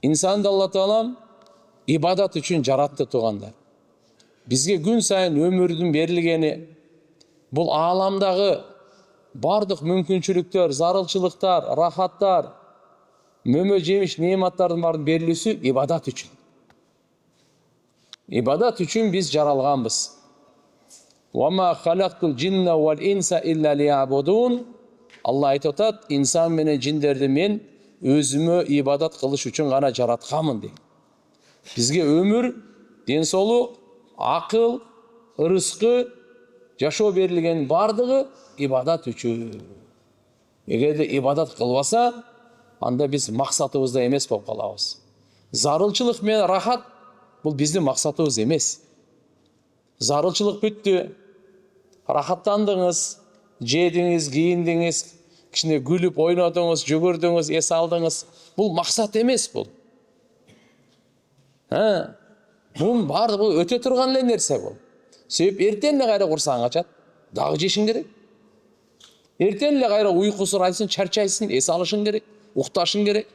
İnsanды Алла Таалам ибадат үчүн жаратты тугандар. Бизге күн сайын өмүрдүн берилгени, бул ааламдагы бардык мүмкүнчүлүктөр, зарылчылыктар, рахаттар, мөмө жемиш, неаматтардын баарын берилүүсү ибадат үчүн. Ибадат үчүн биз жаралганбыз. وَمَا خَلَقْتُ الْجِنَّ وَالْإِنْسَ إِلَّا لِيَعْبُدُونَ. Алла айтып атат, инсан менен жиндерди мен өзүмө ибадат кылыш үчүн гана жаратканмын дейт. Бизге өмүр, ден соолук, акыл, ырыскы, жашоо берилген бардыгы ибадат үчүн. Эгерде ибадат кылбаса, анда биз максатыбызда эмес болуп калабыз. Зарылчылык менен рахат бул биздин максатыбыз эмес. Зарылчылык бүттү, рахаттандыңыз, жедиңиз, кийиндиңиз, кичине күлүп ойнодуңуз, жүгүрдүңүз, эс алдыңыз. Бул максат эмес бул. Бул бардыгы өтө турган эле нерсе бул. Себеп эртең эле кайра курсаң ачат, дагы жешиң керек. Эртең эле кайра уйку сурайсың, чарчайсың, эс алышың керек, укташың керек.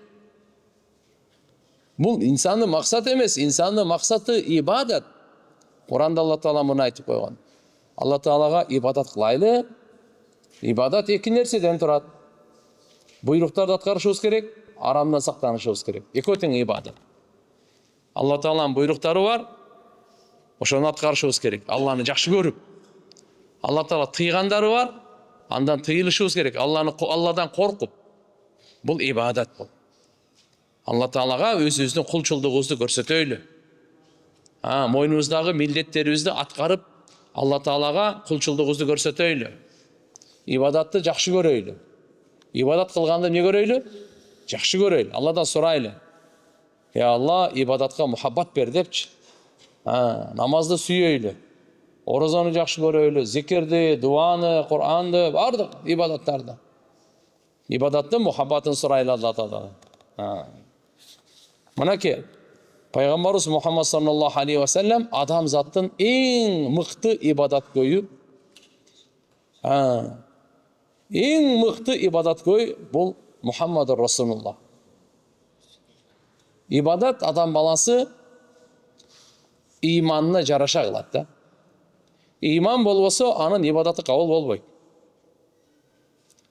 Бул инсандын максаты эмес, инсандын максаты ибадат. Куранда Алла Таала муну айтып койгон. Алла Таалага ибадат кылайлы. Ибадат эки нерседен турат. Буйруктарды аткарышыбыз керек, арамдан сактанышыбыз керек. Экөө тең ибадат. Алла Тааланын буйруктары бар, ошону аткарышыбыз керек. Алланы жакшы көрүп. Алла Таала тыйгандары бар, андан тыйылышыбыз керек. Алладан коркуп. Бул ибадат бул. Алла Таалага өзүбүздүн кулчулдугубузду көрсөтөйлү. Мойнубуздагы милдеттерибизди аткарып, Алла Таалага кулчулдугубузду көрсөтөйлү. Ибадатты жакшы көрөйлү. Ибадат кылганды эмне көрөйлү? Жакшы көрөйлү. Алладан сурайлы. Алла, ибадатка мухаббат бер депчи. Намазды сүйөйлү. Орозону жакшы көрөйлү. Зикирди, дуаны, Куранды, бардык ибадаттарды. Ибадаттын мухаббатын сурайлы Алла Тааладан. Мынакей, Пайгамбарыбыз Мухаммад саллаллаху алейхи ва саллям адамзаттын эң мыкты ибадаткөйү. Эң мыкты ибадаткөй бул Мухаммад Расулуллах. Ибадат адам баласы иманына жараша кылат да. Иман болбосо, анын ибадаты кабыл болбойт.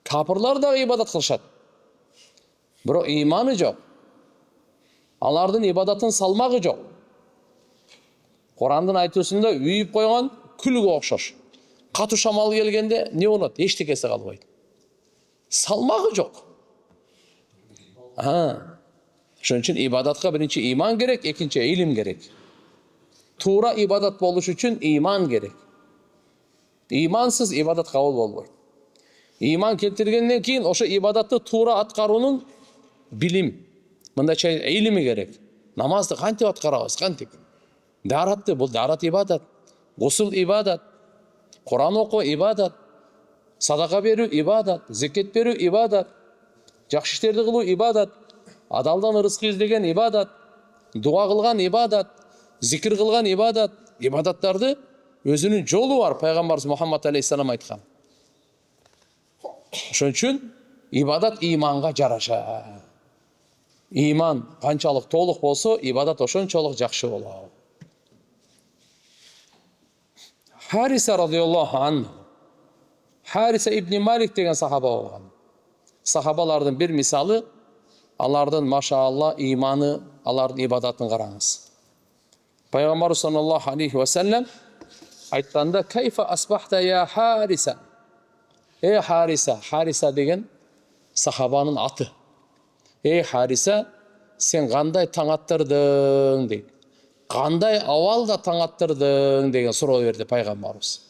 Капырлар да ибадат кылышат. Бирок иманы жок. Алардын ибадатын салмагы жок. Курандын айтуусунда үйүп койгон күлгө окшош. Катуу шамал келгенде не болот? Эчтекеси калбайт. Салмагы жок. Ошон үчүн ибадатка биринчи иман керек, экинчи илим керек. Туура ибадат болуш үчүн иман керек. Имансыз ибадат кабыл болбойт. Иман келтиргенден кийин ошо ибадатты туура аткаруунун билим, мындайча илими керек. Намазды кантип аткарабыз, кантип? Даратты, бул дарат ибадат. Гусул ибадат. Куран окуу ибадат. Садака берүү ибадат, зекет берүү ибадат. Жакшы иштерди кылуу ибадат. Адалдан ырыскы издеген ибадат. Дуа кылган ибадат. Зикир кылган ибадат. Ибадаттарды өзүнүн жолу бар, Пайгамбарыбыз Мухаммад алейхиссалам айткан. Ошон үчүн ибадат иманга жараша. Иман канчалык толук болсо, ибадат ошончолук жакшы болот. Хариса радиаллаху анху. Хариса ибн Малик деген сахаба болгон. Сахабалардын бир мисалы, алардын машаалла иманы, алардын ибадатын караңыз. Пайгамбар саллаллаху алейхи ва саллям айтканда: "Кайфа асбахта я Хариса?" Хариса, Хариса деген сахабанын аты. Хариса, сен кандай таң аттырдың дейт. Кандай абалда таң аттырдың деген суроо берди пайгамбарыбыз.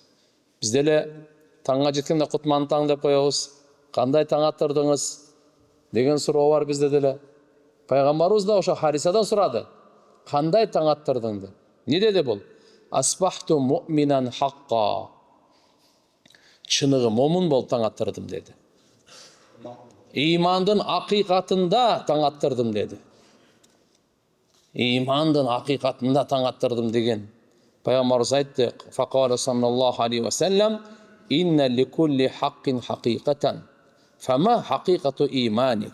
Биз деле таңга жеткенде кутман таң деп коебуз. Кандай таң аттырдыңыз деген суроо бар бизде деле. Пайгамбарыбыз да ошо Харисадан сурады. Кандай таң аттырдың деп. Не деди бул? Асбахту муъминан хакка. Чыныгы момун болуп таң аттырдым деди. Имандын акыйкатында таң аттырдым деди. Имандын акыйкатында таң аттырдым деген. Пайгамбарыбыз айтты: "Факала саллаллаху алейхи ва саллям, инна ликулли хаккин хакыйкатан, фама хакыйкату иманик."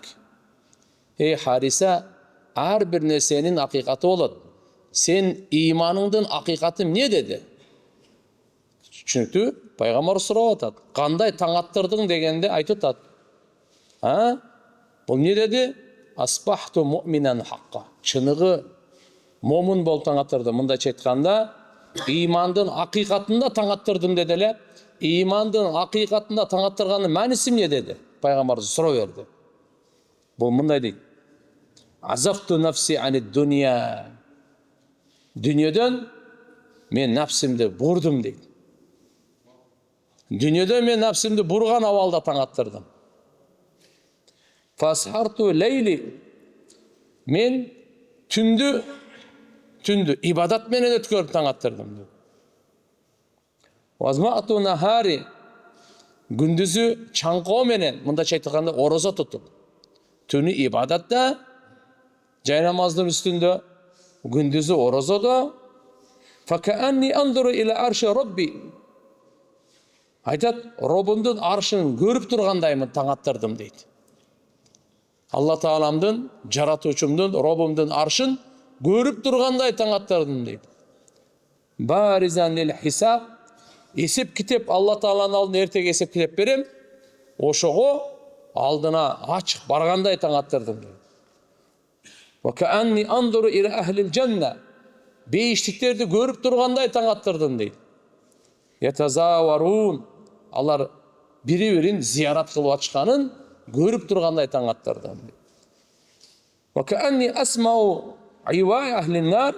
Хариса, Her bir nesenin hakikati olur. Sen imanыңдын hakikati ne dedi? Çünkü Peygamber sorab atады. Qanday taң attırdың degende айтып атады. Бұл не dedi? Asbahtu mu'minan haqqa. Чыныгы момун болып таң аттырды. Мындайча айтканда, имандын акыйкатында таң аттырдым dedi эле. İmandın hakikatında taң attырганын мәнісі не dedi? Пайгамбарыбыз суроо берди. Бұл мындай дейт. Azaftu nafsi anid dunya. Dünyadan men nafsimdi burdum deydi. Dünyadan men nafsimdi burgan avalda taң attырдым. Fashartu leyli. Men түндү ибадат менен өткөрүп таң attырдым. Вазмату нахари. Gündüzü чаңкоо менен, мындайча айтканда орозо тутуп. Түнү ибадатта, жай намаздын үстүндө, gündüzü orozода. Факаанни андуру иля арши Rabbi. Айтат, Роббумдун аршын көрүп тургандаймын таң attырдым дейт. Алла Тааламдын, жаратуучумдун, Роббумдун аршын көрүп тургандай таң attырдым дейт. Баризан лил хисаб. Есеп китеп Алла Тааланын алдына эртеге есеп китеп берем. Ошого алдына ачык баргандай таң attырдым дейт. وَكَأَنِّي أَنْظُرُ إِلَى أَهْلِ الْجَنَّةِ. Бейиштиктерди көрүп тургандай таң attырдым дейт. يَتَزَاوَرُونَ. Алар бири-бирин зиярат кылып ачканын көрүп тургандай таң attырдым дейт. وَكَأَنِّي أَسْمَعُ عِوَاءَ أَهْلِ النَّارِ.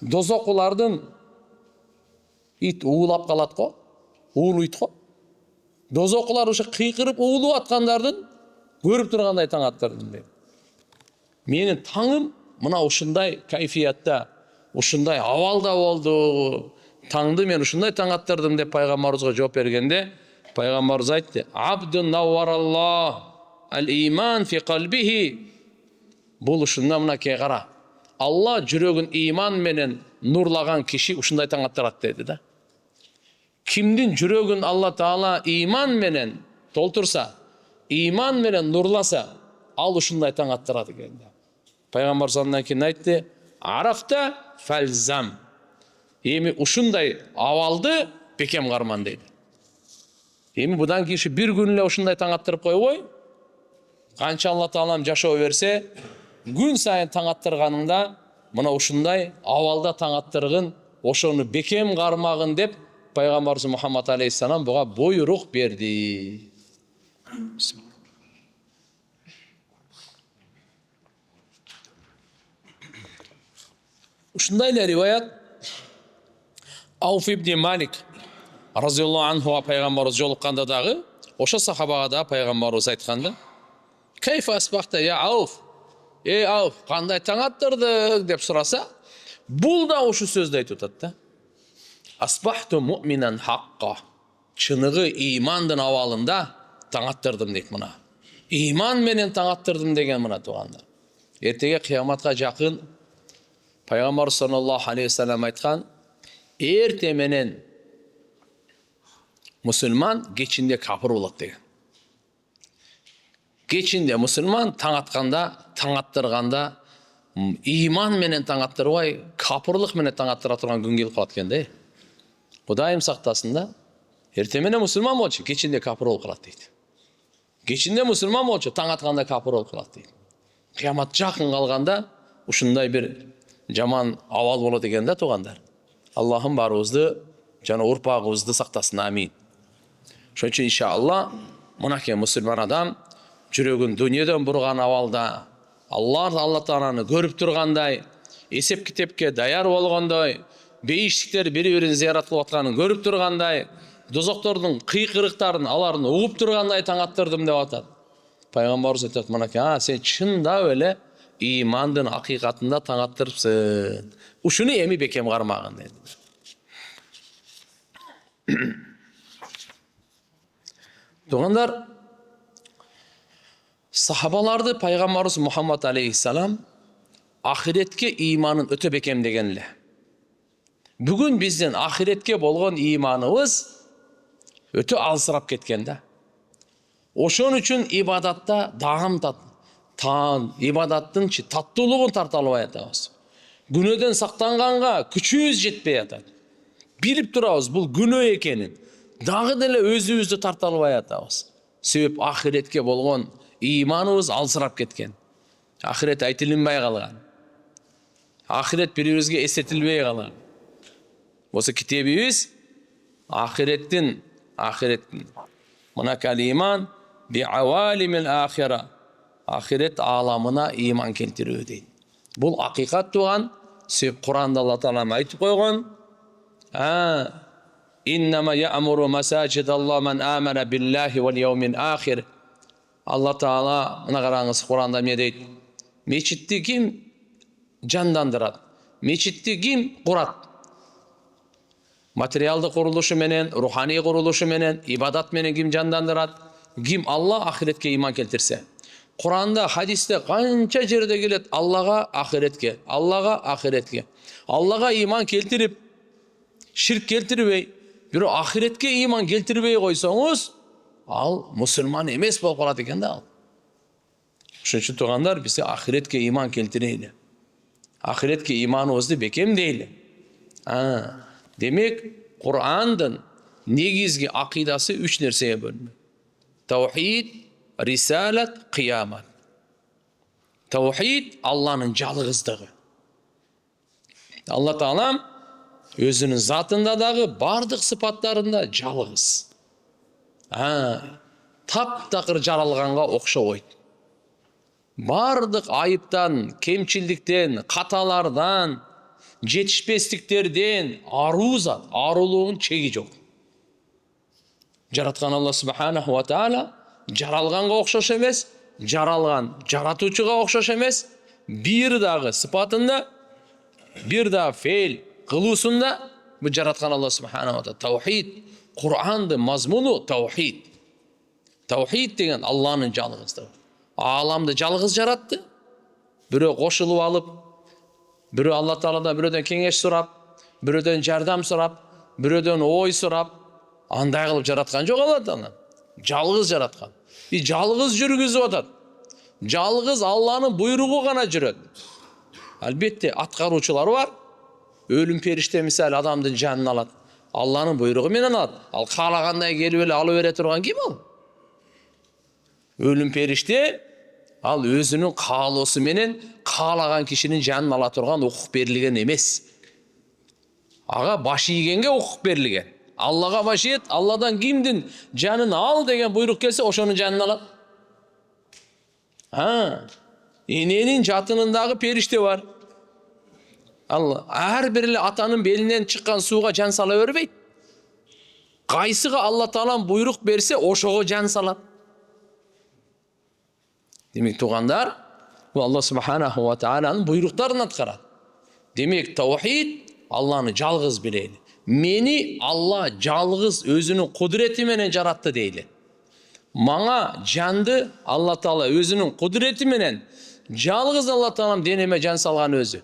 Дозокулардын ит уулап калат го, уулуйт го. Дозокулар ушу кыйкырып уулуп аткандардын көрүп тургандай таң attырдым дейт. Менин таңым мына ушундай кайфиятта, ушундай авалда болду. Таңды мен ушундай таң attырдым деп пайгамбарыбызга жооп бергенде, пайгамбарыбыз айтты: "Абдун наввараллах ал-иман фи қалбихи." Бул ушунда мына кара. Алла жүрөгүн иман менен нурлаган киши ушундай таң attырат деди да. Кимдин жүрөгүн Алла Таала иман менен толтурса, иман менен нурласа, ал ушундай таң attырат экен. Пайгамбар сондан кийин айтты: "Арафта фалзам." Эми ушундай авалды бекем карман дейди. Эми будан кийин бир күн эле ушундай таң attырып койбой, канча Алла Таалам жашоо берсе, күн сайын таң attырганыңда мына ушундай авалда таң attыргын, ошону бекем кармагын деп Пайгамбарыбыз Мухаммад алейхиссалам буга буйрук берди. Ушундай эле риваят Ауф ибн Малик разияллаху анху пайгамбарыбыз жолукканда дагы, ошо сахабага да пайгамбарыбыз айтканда: "Кайфа асбахта я Ауф?" "Эй Ауф, кандай таң attырдың?" деп сураса, бул да ушу сөздү айтып атат да. Асбахту муъминан хаққа. Чыныгы имандын авалында таң attырдым дейт мына. Иман менен таң attырдым деген мына тугандар. Эртеге кыяматка жакын Пайгамбар саллаллаху алейхи ва саллям айткан: "Эрте менен мусулман, кечинде капыр болот" деген. Кечинде мусулман таң атканда, таң attырганда иман менен таң attырбай, капырлык менен таң attыра турган күн келип калат экен да. Кудайым сактасын да. Эрте менен мусулман болчу, кечинде капыр болуп калат дейт. Кечинде мусулман болчу, таң атканда капыр болуп калат дейт. Кыямат жакын калганда ушундай бир жаман авал болот экен да тугандар. Аллахым барыбызды жана урпагыбызды сактасын. Амин. Ошон үчүн иншалла мынакей мусулман адам жүрөгүн дүйнөдөн бурган авалда, Алла Тааланы көрүп тургандай, эсеп китепке даяр болгондой, бейиштиктер бири-бирин зиярат кылып атканын көрүп тургандай, дозоктордун кыйкырыктарын аларын угуп тургандай таң attырдым деп атат. Пайгамбарыбыз айтат: "Мынакей, сен чындап эле имандын акыйкатында таң attырыпсың. Ушуну эми бекем кармагын" деди. Тугандар, сахабаларды Пайгамбарыбыз Мухаммад алейхиссалам ахиретке иманын өтө бекем деген эле. Бүгүн биздин ахиретке болгон иманыбыз өтө алсырап кеткен да. Ошон үчүн ибадатта таан, ибадаттынчы таттуулугун тарта албай атабыз. Күнөөдөн сактанганга күчүбүз жетпей атат. Билип турабыз бул күнөө экенин. Дагы деле өзүбүздү тарта албай атабыз. Себеп ахиретке болгон ыйманыбыз алсырап кеткен. Ахирет айтылынбай калган. Ахирет бири-бирибизге эстетилбей калган. Осы китебибиз ахиреттин мына калиман би авалимил ахира. Ахирет аламына иман келтирүү дейт. Бул акыйкат туган, себеп Куранда Алла Таала айтып койгон. Иннама я'муру масаджидаллах ман амана биллахи вал яумил ахир. Алла Таала мына караңыз Куранда эмне дейт? Мечитти ким жандандырат? Мечитти ким курат? Материалды курулушу менен, руханий курулушу менен, ибадат менен ким жандандырат? Ким Алла ахиретке иман келтирсе. Куранда, хадисте канча жерде келет Аллага, ахиретке, Аллага, ахиретке. Аллага иман келтирип, ширк келтирбей, бирок ахиретке иман келтирбей койсоңуз, ал мусулман эмес болуп калат экен да ал. Ошон үчүн туугандар, биз ахиретке иман келтирели. Ахиретке иманыбызды бекемдейли. Демек, Кур'андын негизги акыйдасы 3 нерсеге бөлүнөт. Таухид, рисалат, кыямат. Таухид Алланын жалгыздыгы. Алла Таалам өзүнүн затында дагы бардык сыпаттарында жалгыз. Таптакыр жаралганга окшобойт. Бардык айыптан, кемчилдиктен, каталардан, жетишпестиктерден аруу зат, арулугунун чеги жок. Жараткан Алла Субханаху ва Таала жаралганга окшош эмес, жаралган жаратуучуга окшош эмес, бир дагы сыпатында, бир дагы фейл кылуусунда бу жараткан Алла Субханаху ва Таала. Таухид, Кур'андын мазмуну таухид. Таухид деген Алланын жалгыздыгы. Аламды жалгыз жаратты. Бирөө кошулуп алып, бирөө Алла Тааладан бирөөдөн кеңеш сурап, бирөөдөн жардам сурап, бирөөдөн ой сурап, андай кылып жараткан жок Алла Таала. Жалгыз жараткан. И жалгыз жүргүзүп атат. Жалгыз Алланын буйругу гана жүрөт. Албетте аткаруучулар бар. Өлүм периште мисалы адамдын жанын алат. Алланын буйругу менен алат. Ал каалагандай келип эле алып бере турган ким ал? Өлүм периште ал өзүнүн каалоосу менен каалаган кишинин жанын ала турган укук берилген эмес. Ага баш ийгенге укук берилген. Аллага баш ийет, Алладан кимдин жанын ал деген буйрук келсе, ошонун жанын алат. Эненин жатынындагы периште бар. Алла ар бир эле атанын белинен чыккан сууга жан сала бербейт. Кайсыга Алла Таалам буйрук берсе, ошого жан салат. Демек, туугандар, бул Алла Субханаху ва Тааланын буйруктарын аткарат. Демек, таухид Алланы жалгыз билели. Мени Алла жалгыз өзүнүн кудурети менен жаратты дейли. Мага жанды Алла Таала өзүнүн кудурети менен жалгыз Алла Таалам денеме жан салган өзү.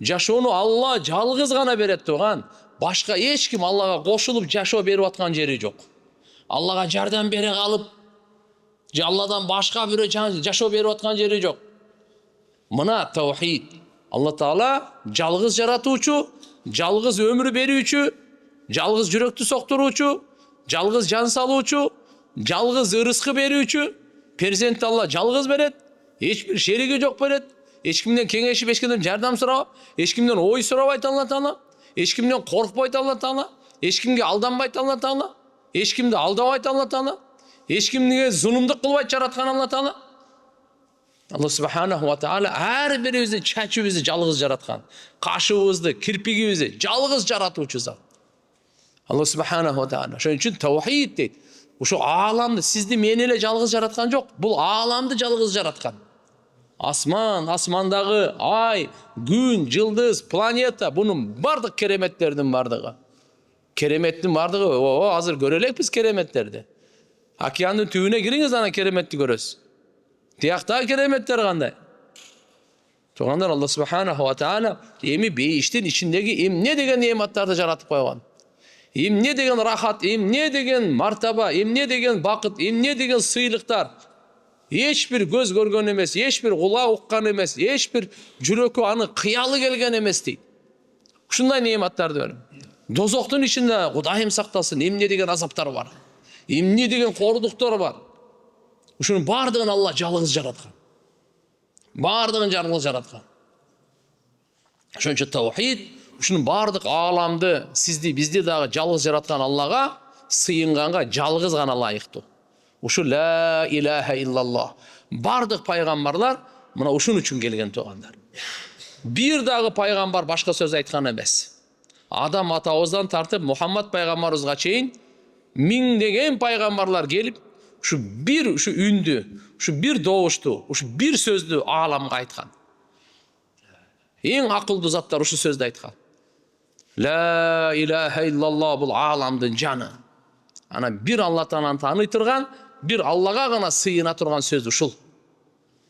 Жашоону Алла жалгыз гана берет туган. Башка эч ким Аллага кошулуп жашоо берип аткан жери жок. Аллага жардам бере калып, Алладан башка бирөө жашоо берип аткан жери жок. Мына таухид. Алла Таала жалгыз жаратуучу, жалгыз өмүр берүүчү, жалгыз жүрөктү соктуруучу, жалгыз жан салуучу, жалгыз ырыскы берүүчү. Перзентти Алла жалгыз берет, эч бир шериги жок берет. Эч кимден кеңешип, эч кимден жардам сурабайт, эч кимден ой сурабайт Алла Таала, эч кимден коркпойт Алла Таала, эч кимге алданбайт Алла Таала, эч кимди алдабайт Алла Таала, эч кимге зулумдук кылбайт жараткан Алла Таала. Алла Субханаху ва Таала ар бирибизди чачыбызды жалгыз жараткан. Кашыбызды, кирпигибизди жалгыз жаратуучу зат. Алла Субханаху ва Таала. Ошон үчүн таухид дейт. Ошо ааламды сизди мени эле жалгыз жараткан жок. Бул ааламды жалгыз жараткан. Асман, асмандагы ай, күн, жылдыз, планета, бунун бардык кереметтердин бардыгы. Кереметтин бардыгы, азыр көрө элекпиз кереметтерди. Океандын түбүнө кириңиз, ана кереметти көрөсүз. Тияктагы кереметтер кандай? Туугандар, Алла Субханаху ва Таала эми бейиштин ичиндеги эмне деген неаматтарды жаратып койгон. Эмне деген рахат, эмне деген мартаба, эмне деген бакыт, эмне деген сыйлыктар. ешбір көз көрген емес, ешбір құлақ ұққан емес, ешбір жүрекке аны қиялы келген емес дейді. Ушундай нематтарды берем. Дозоқтың ішінде Құдайым сақтасын, эмне деген азаптар бар, эмне деген қорлықтар бар. Ушунун бардығын Алла жалғыз жаратқан. Бардығын жалғыз жаратқан. Ошончо таухид, ушунун бардык ааламды, сизди, бизди дагы жалгыз жараткан Аллага сыйынганга жалгыз гана лайыктуу. Ушу ла илаха иллаллах. Бардык пайгамбарлар мына ушун үчүн келген тугандар. Бир дагы пайгамбар башка сөз айткан эмес. Адам атабыздан тартып Мухаммад пайгамбарыбызга чейин миңдеген пайгамбарлар келип, ушу үндү, ушу бир добушту, ушу бир сөздү ааламга айткан. Эң акылдуу заттар ушу сөздү айткан. Ла илаха иллаллах бул ааламдын жаны. Ана бир Алла Тааланы тааный турган, бир Аллага гана сыйына турган сөз ушул.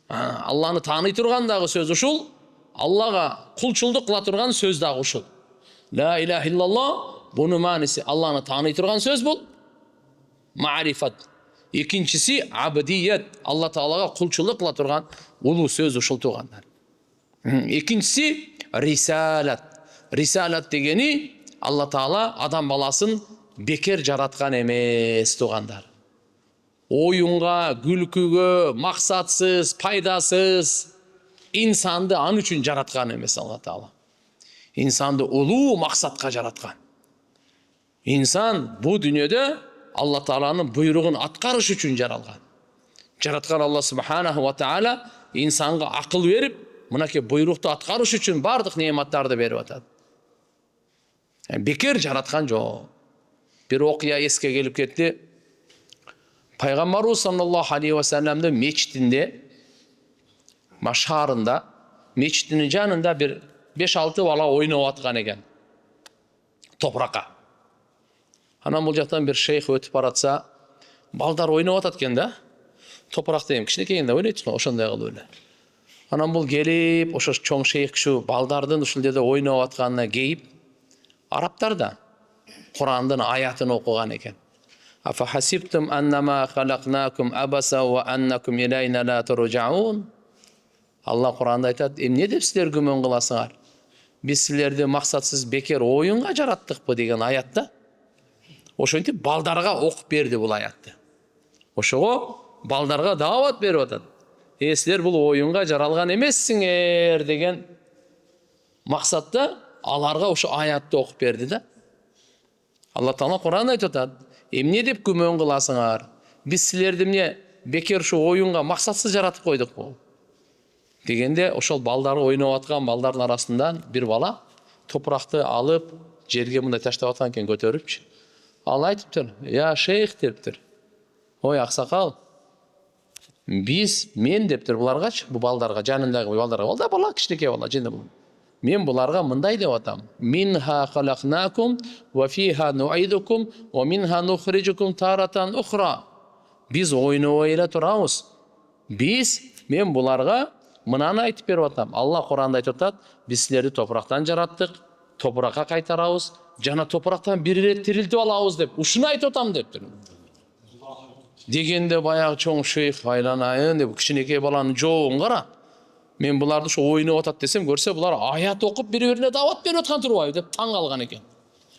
Алланы тааный турган дагы сөз ушул, Аллага кулчулдук кыла турган сөз дагы ушул. Ла илаха иллаллах бунун мааниси Алланы тааный турган сөз бул. Ма'рифат. Экинчиси абдият. Алла Таалага кулчулдук кыла турган улуу сөз ушул тугандар. Экинчиси рисалат. Рисалат дегени Алла Таала адам баласын бекер жараткан эмес тугандар. Оюнга, күлкүгө, максатсыз, пайдасыз инсанды ан үчүн жараткан эмес Алла Таала. Инсанды улуу максатка жараткан. Инсан бу дүйнөдө Алла Тааланын буйругун аткарыш үчүн жаралган. Жараткан Алла Субханаху ва Таала инсанга акыл берип, мынакей буйрукту аткарыш үчүн бардык неаматтарды берип атат. Бекер жараткан жок. Bir окуя эске келип кетти. Пайгамбарыбыз саллаллаху алейхи ва салламдын мечитинде, машарында, мечитинин жанында bir 5-6 бала ойноп аткан экен. Топуракка. Анан бул жактан bir шейх өтүп баратса, балдар ойноп атат экен да. Топуракта эми кичинекейинде ойнойт го, ошондой кылып эле. Анан бул келип, ошо чоң шейх ушу балдардын ушул жерде ойноп атканына кейип, арабтар да Кур'андын аятын окуган экен. Афа хасибтум аннама халакнакум абаса ва аннакум илайна ла туржаун. Алла Кур'анда айтат, эмне деп силер күмөн кыласыңар? Биз силерди максатсыз бекер оюнга жараттыкпы деген аятта. Ошентип балдарга окуп берди бул аятты. Ошого балдарга даават берип атат. Силер бул оюнга жаралган эмессиңер деген максатта аларга ошо аятты окуп берди да. Алла Таала Кур'анда айтып атат, эмне деп күмөн кыласыңар? Биз силерди эмне бекер ушу оюнга максатсыз жаратып койдукпу? Дегенде ошол балдары ойноп аткан балдардын арасынан бир бала топуракты алып жерге мындай таштап аткан экен, көтөрүпчү. Ал айтыптыр, я шейх дептир. Ой аксакал, мен дептир буларгачы, бу балдарга, жанындагы балдарга, балдар бала кичинекей бала, жинде бул. Мен буларга мындай деп атам. Минха халакнакум ва фиха нуидукум ва минха нухриджукум таратан ухра. Биз ойнобой эле турабыз. Мен буларга мынаны айтып берип атам. Алла Кур'анда айтып атат, биз силерди топурактан жараттык, топуракка кайтарабыз, жана топурактан бир ирет тирилтип алабыз деп, ушуну айтып атам дептир. Дегенде баягы чоң шейх айланайын деп кичинекей баланын жоогун кара. Мен буларды ошо ойноп атат десем, көрсө булар аят окуп бири-бирине даават берип аткан турбайбы деп таң калган экен.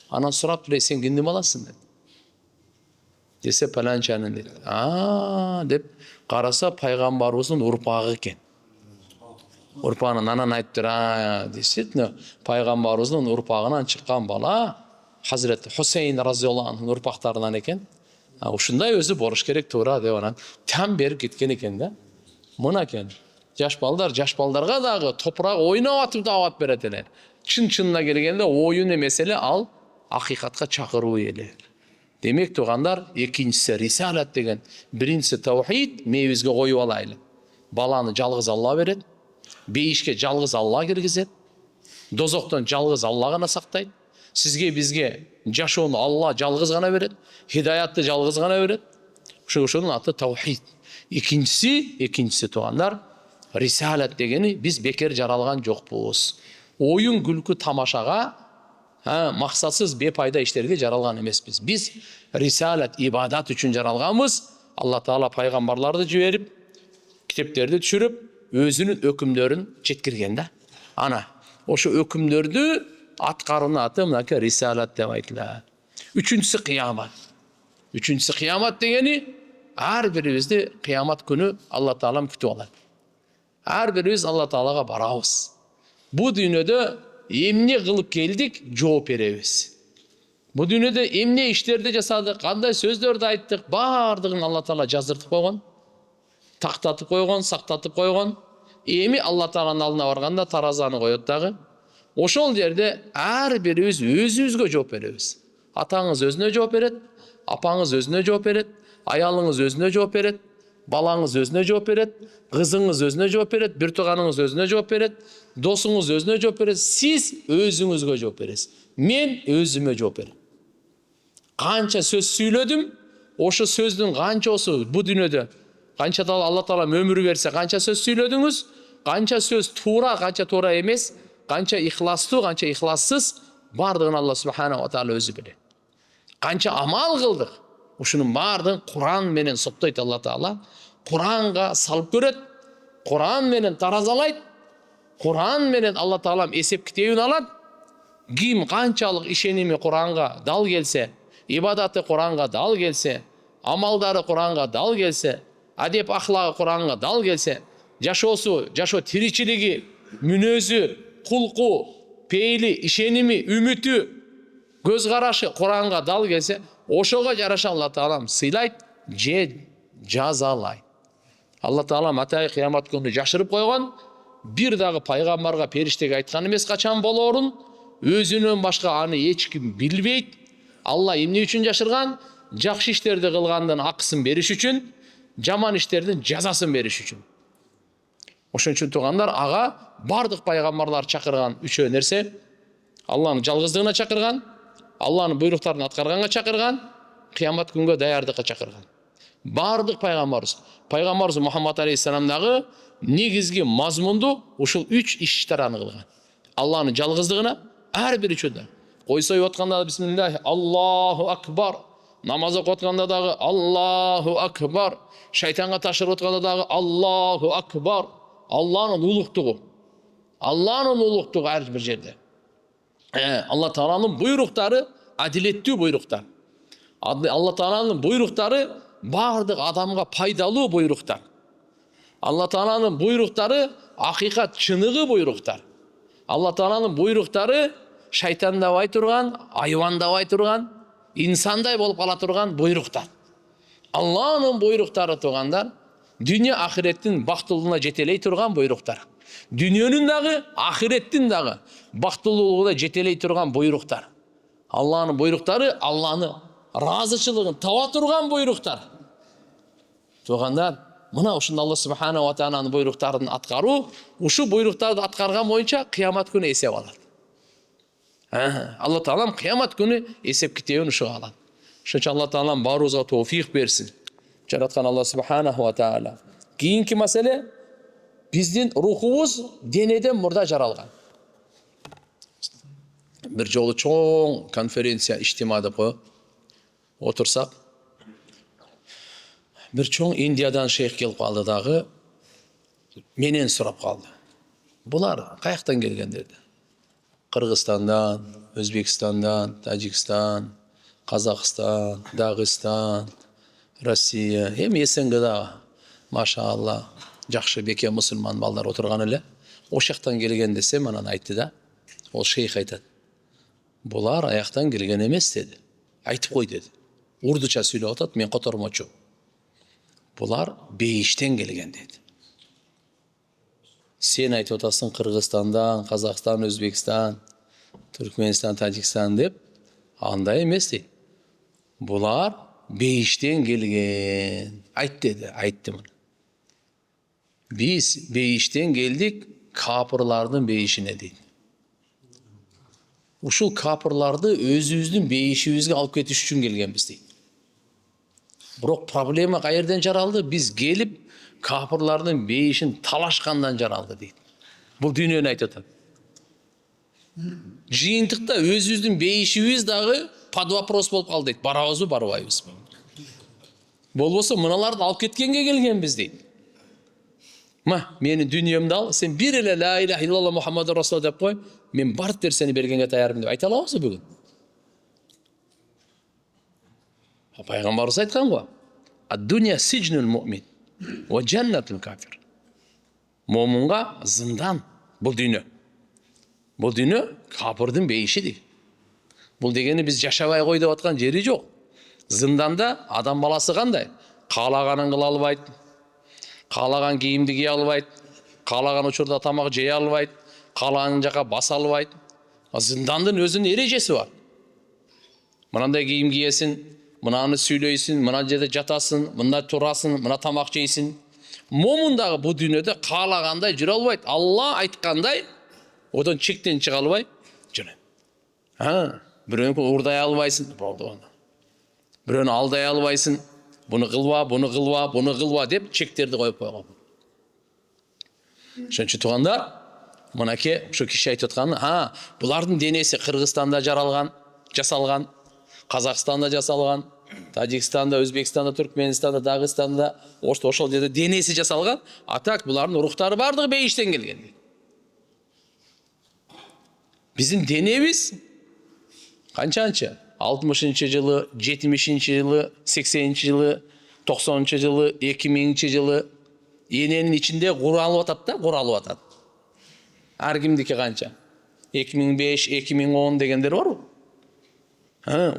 Анан сураптыр, сен кимдин баласың деп. Десе паланчанын дейт. Деп караса пайгамбарыбыздын урпагы экен. Урпагынан анан айтыптыр, действительно пайгамбарыбыздын урпагынан чыккан бала Хазрет Хусейн разияллаху анхунун урпактарынан экен. Ушундай өзү болуш керек туура деп анан там берип кеткен экен да. Мына экен. Жаш балдарга дагы топурак ойноп атып даават берет эле. Чын-чынына келгенде оюн эмес эле, ал акыйкатка чакыруу эле. Демек тугандар, экинчиси рисалат деген, биринчиси таухид, мебизге коюп алайлы. Баланы жалгыз Алла берет, бейишке жалгыз Алла киргизет, дозоктон жалгыз Алла гана сактайт, сизге бизге жашоону Алла жалгыз гана берет, хидаятты жалгыз гана берет. Ошонун аты таухид. Экинчиси тугандар, рисалат дегени биз бекер жаралган жокпуз. Оюн күлкү тамашага, максатсыз бепайда иштерге жаралган эмеспиз. Биз рисалат ибадат үчүн жаралганбыз. Алла Таала пайгамбарларды жиберип, китептерди түшүрүп, өзүнүн өкүмдөрүн жеткирген да. Ана, ошо өкүмдөрдү аткарууну аты мынакей рисалат деп айтылат. Үчүнчүсү кыямат. Үчүнчүсү кыямат дегени ар бирибизди кыямат күнү Алла Таалам күтүп алат. Ар бирибиз Алла Таалага барабыз. Бу дүйнөдө эмне кылып келдик, жооп беребиз. Бу дүйнөдө эмне иштерди жасадык, кандай сөздөрдү айттык, баардыгын Алла Таала жаздыртып койгон, тактатып койгон, сактатып койгон. Эми Алла Тааланын алдына барганда таразаны коет дагы. Ошол жерде ар бирибиз өзүбүзгө жооп беребиз. Атаңыз өзүнө жооп берет, апаңыз өзүнө жооп берет, аялыңыз өзүнө жооп берет, балаңыз өзүнө жооп берет, кызыңыз өзүнө жооп берет, бир тууганыңыз өзүнө жооп берет, досуңуз өзүнө жооп берет, сиз өзүңүзгө жооп бересиз. Мен өзүмө жооп берем. Канча сөз сүйлөдүм, ошо сөздүн канчасы бу дүйнөдө, канча да Алла Таала өмүр берсе, канча сөз сүйлөдүңүз, канча сөз туура, канча туура эмес, канча ихластуу, канча ихлассыз, бардыгын Алла Субхана ва Таала өзү билет. Канча амал кылдык, ушунун бардыгын Куран менен соттойт Алла Таала. Куранга салып көрөт, Куран менен таразалайт, Куран менен Алла Таалам эсеп китебин алат. Ким канчалык ишеними Куранга дал келсе, ибадаты Куранга дал келсе, амалдары Куранга дал келсе, адеп ахлагы Куранга дал келсе, жашоосу, тиричилиги, мүнөзү, кулку, пейли, ишеними, үмүтү, көз карашы Куранга дал келсе, ошого жараша Алла Таалам сыйлайт же жазалайт. Алла Таалам атайы кыямат күнү жашырып койгон, бир дагы пайгамбарга, периштеге айткан эмес качан болоорун, өзүнөн башка аны эч ким билбейт. Алла эмне үчүн жашырган? Жакшы иштерди кылгандын акысын бериш үчүн, жаман иштердин жазасын бериш үчүн. Ошон үчүн туугандар, ага бардык пайгамбарлар чакырган үчөө нерсе: Алланын жалгыздыгына чакырган, Алланын буйруктарын аткарганга чакырган, кыямат күнгө даярдыкка чакырган. Бардык пайгамбарыбыз Мухаммад алейхиссалам дагы негизги мазмунду ушул 3 иш-чараны кылган. Алланын жалгыздыгына ар бир үчөдө. Кой союп атканда бисмиллахи Аллаху акбар. Намаз окуп атканда дагы Аллаху акбар. Шайтанга ташырып атканда дагы Аллаху акбар. Алланын улуктугу. Алланын улуктугу ар бир жерде. Алла Тааланын буйруктары адилеттүү буйруктар. Алла Тааланын буйруктары бардык адамга пайдалуу буйруктар. Алла Тааланын буйруктары акыйкат чыныгы буйруктар. Алла Тааланын буйруктары шайтандабай турган, айвандабай турган, инсандай болуп кала турган буйруктар. Алланын буйруктары туугандар, дүйнө ахиреттин бактылуулуна жетелей турган буйруктар. Дүйнөнүн дагы, ахиреттин дагы бактылуулугуна жетелей турган буйруктар. Алланын буйруктары Алланы разычылыгын таба турган буйруктар. Туугандар, мына ушунда Алла Субхана ва Тааланын буйруктарын аткаруу, ушу буйруктарды аткарган боюнча кыямат күнү эсеп алат. Алла Таалам кыямат күнү эсеп китебин ушуга алат. Ошончо Алла Таалам баарыбызга тоофик берсин. Жараткан Алла Субхана ва Таала. Кийинки маселе, биздин рухубуз денеден мурда жаралган. Бир жолу чоң конференция, иштима деп отурсак, бир чоң Индиядан шейх келип калды дагы, менен сурап калды. Булар каяктан келгендер? Кыргызстандан, Өзбекстандан, Тажикстан, Казакстан, Дагыстан, Россия, эми СНГда, машалла, жакшы беке мусулман балдар отурган эле. Ошяктан келген десем, анан айтты да, ол шейх айтат. Булар аяктан келген эмес деди. Айтып кой деди. Урдуча сүйлөп атат, мен котормочу. Булар бейиштен келген деди. Сен айтып атасың Кыргызстандан, Казакстан, Өзбекстан, Түркменстан, Тажикстан деп, андай эмес дейт. Булар бейиштен келген. Айт деди, айттым. Биз бейиштен келдик капырлардын бейишине дейт. Ушул капырларды өзүбүздүн бейишибизге алып кетиш үчүн келгенбиз дейт. Бирок проблема каерден жаралды? Биз келип капырлардын бейишин талашкандан жаралды дейт. Бул дүйнөнү айтып атат. Жыйынтыкта өзүбүздүн бейишибиз дагы под вопрос болуп калды дейт. Барабызбы, барбайбызбы? Болбосо мыналарды алып кеткенге келгенбиз дейт. Meni дүниемді ал, сен бір еле ла иляха илlallah Muhammadur Rasulullah деп қой, мен бар нәрсені бергенге даярмын деп айта аламыз бүгін. Пайғамбарымыз айтқан ғой. Ад-дуния сижнул муъмин ва джаннатул кафир. Момунға зындан бұл дүние. Бұл дүние капырдың бейіші дейді. Бұл дегені біз жашабай қой деп атқан жері жоқ. Зынданда адам баласы қандай? Қалағанын қыла албайды, қалаған киімді кие албайды, қалаған учурда тамақ жей албайды, қалаған жаққа баса албайды. Зындандың өзінің ережесі бар. Мынандай киім киесің, мынаны сөйлейсің, мына жерде жатасың, мына тұрасың, мына тамақ жейсің. Момундағы бұл дүниеде қалағандай жүре албайды. Алла айтқандай, одан чектен шыға албай жүре. Біреуін ұрдай албайсың, болды оны. Біреуін алдай албайсың, бұны қылба, бұны қылба, бұны қылба деп чектерді қойып қойған. Шөнші туғандар, мұнаке, şu кіші айтып отқаны, бұлардың денесі Қырғызстанда жасалған, Қазақстанда жасалған, Тажикстанда, Өзбекстанда, Түркменстанда, Дағыстанда, ошол жерде денесі жасалған, атак бұлардың рухтары бардығы бейіштен келген. Біздің денебіз қанчанчы? 60-шы жылы, 70-ші жылы, 80-ші жылы, 90-ші жылы, 2000-ші жылы ененің ішінде құралып атады да, құралып атады. Әркімдікі қанша? 2005, 2010 дегендер бар ғой.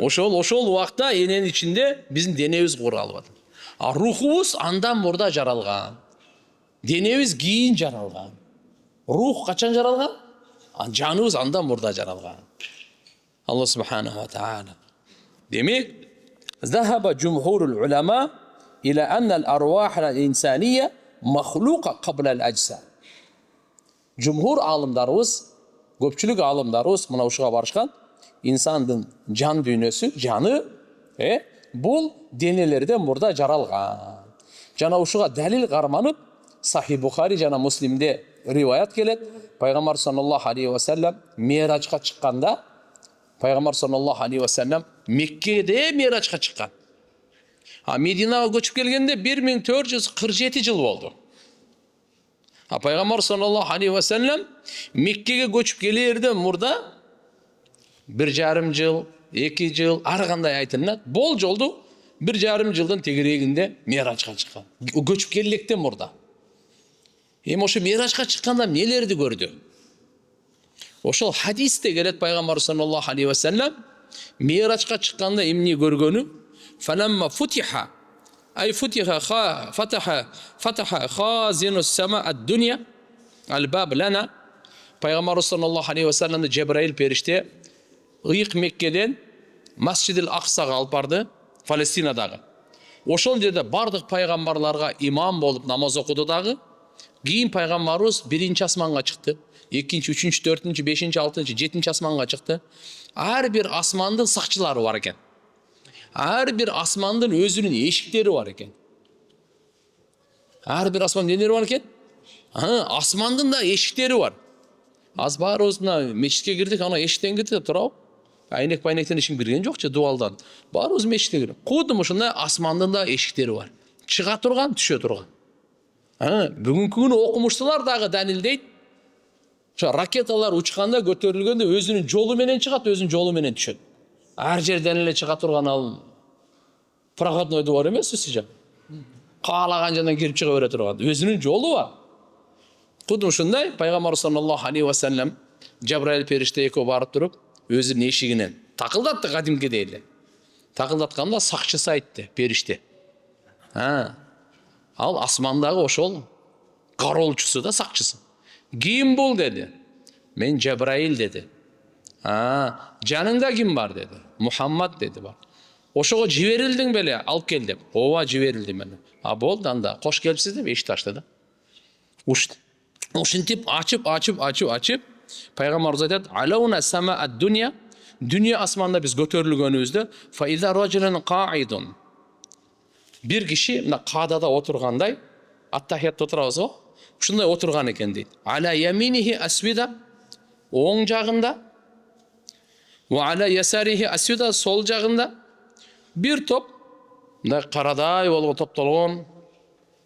Ошол уақытта ененің ішінде біздің денебіз құралып атады. Рухыбыз андан мұрда жаралған. Денебіз кейін жаралған. Рух қачан жаралған? Жаныбыз андан мұрда жаралған. Allah subhanahu wa ta'ala. Demek, ذهب جمهور العلماء إلى أن الأرواح الإنسانية مخلوقة قبل الأجساد. Cumhur alımlarımız, köpçülük alımlarımız buna uşuğa barışkan, insanın can dünyası, canı, bul denelerden burada jaralgan. Jana uşuğa delil qarmanıp, Sahih Bukhari jana Muslim'de rivayet gelet, Peygamber sallallahu aleyhi ve sellem Miraç'a çıkkanda, Peygamber sallallahu aleyhi ve sellem Mekke'de Miraç'a çıkkan. Medinaga көчүп келгенде 1447 жыл болду. Peygamber sallallahu aleyhi ve sellem Mekke'ge көчүп келерде мурда 1,5 жыл, 2 жыл, ары кандай айтылат. Бол жолду 1,5 жылдын тегерегинде Мирачка чыккан. Көчүп келгенден мурда. Ошо Мирачка чыкканда нелерди көрдү? Ошол хадисте келет Пайгамбар саллаллаху алейхи ва саллям Мирачка чыкканда эмне көргөнү? Фаламма футиха ай футиха фатаха хазинус сама ад-дуnya al-bab lana. Пайгамбар саллаллаху алейхи ва саллямды Жебраил периште ыйык Меккеден Масжидил Аксага алып барды, Палестинадагы. Ошол жерде бардык пайгамбарларга имам болуп намаз окуду дагы. Кийин пайгамбарыбыз биринчи асманга чыкты. 2-нчи, 3-нчи, 4-нчи, 5-нчи, 6-нчы, 7-нчи асманга чыкты. Ар бир асмандын сакчылары бар экен. Ар бир асмандын өзүнүн эшиктери бар экен. Ар бир асмандын эмнелери бар экен? Асмандын да эшиктери бар. Аз баарыбыз мына мечитке кирдик, ана эшиктен кирдик, турабы? Айнек-пайнектен ишин кирген жокчу, дуалдан. Баарыбыз мечитке кирдик. Кудум ушундай асмандын да эшиктери бар. Чыга турган, түшө турган. Бүгүнкү күнү окумуштуулар дагы далилдейт. Ракеталар учканда, көтөрүлгөндө өзүнүн жолу менен чыгат, өзүнүн жолу менен түшөт. Ар жерден эле чыга турган ал проходной двор эмес сиже. Каалаган жерден кирип чыга бере турган, өзүнүн жолу бар. Кудум ушундай Пайгамбар саллаллаху алейхи ва саллям Жабраил периште экөө барып туруп, өзүнүн эшигинен такылдатты кадимкидей эле. Такылдатканда сакчысы айтты, периште. Ал асмандагы ошол кароолчусу да сакчысы. Ким бул деди. Мен Жабраил деди. Жаныңда ким бар деди. Мухаммад деди бар. Ошого жиберилдиң беле, алып кел деп. Ооба жиберилдим мен. Болду анда, кош келипсиз деп эшикти ачты да. Ушинтип ачып, Пайгамбарыбыз айтат: "Алауна сама ад-дуnya", дүния асманда биз көтөрүлгөнүбүздө, "Фа иза раджулун qaidun", бир киши мына каадада отургандай, аттахиятта отурабыз го, ушундай отурган экен дейт. "Ала яминихи асвида", оң жагында, "Ва ала ясарихи асвида", сол жагында бир топ мындай карадай болуп топтолгон,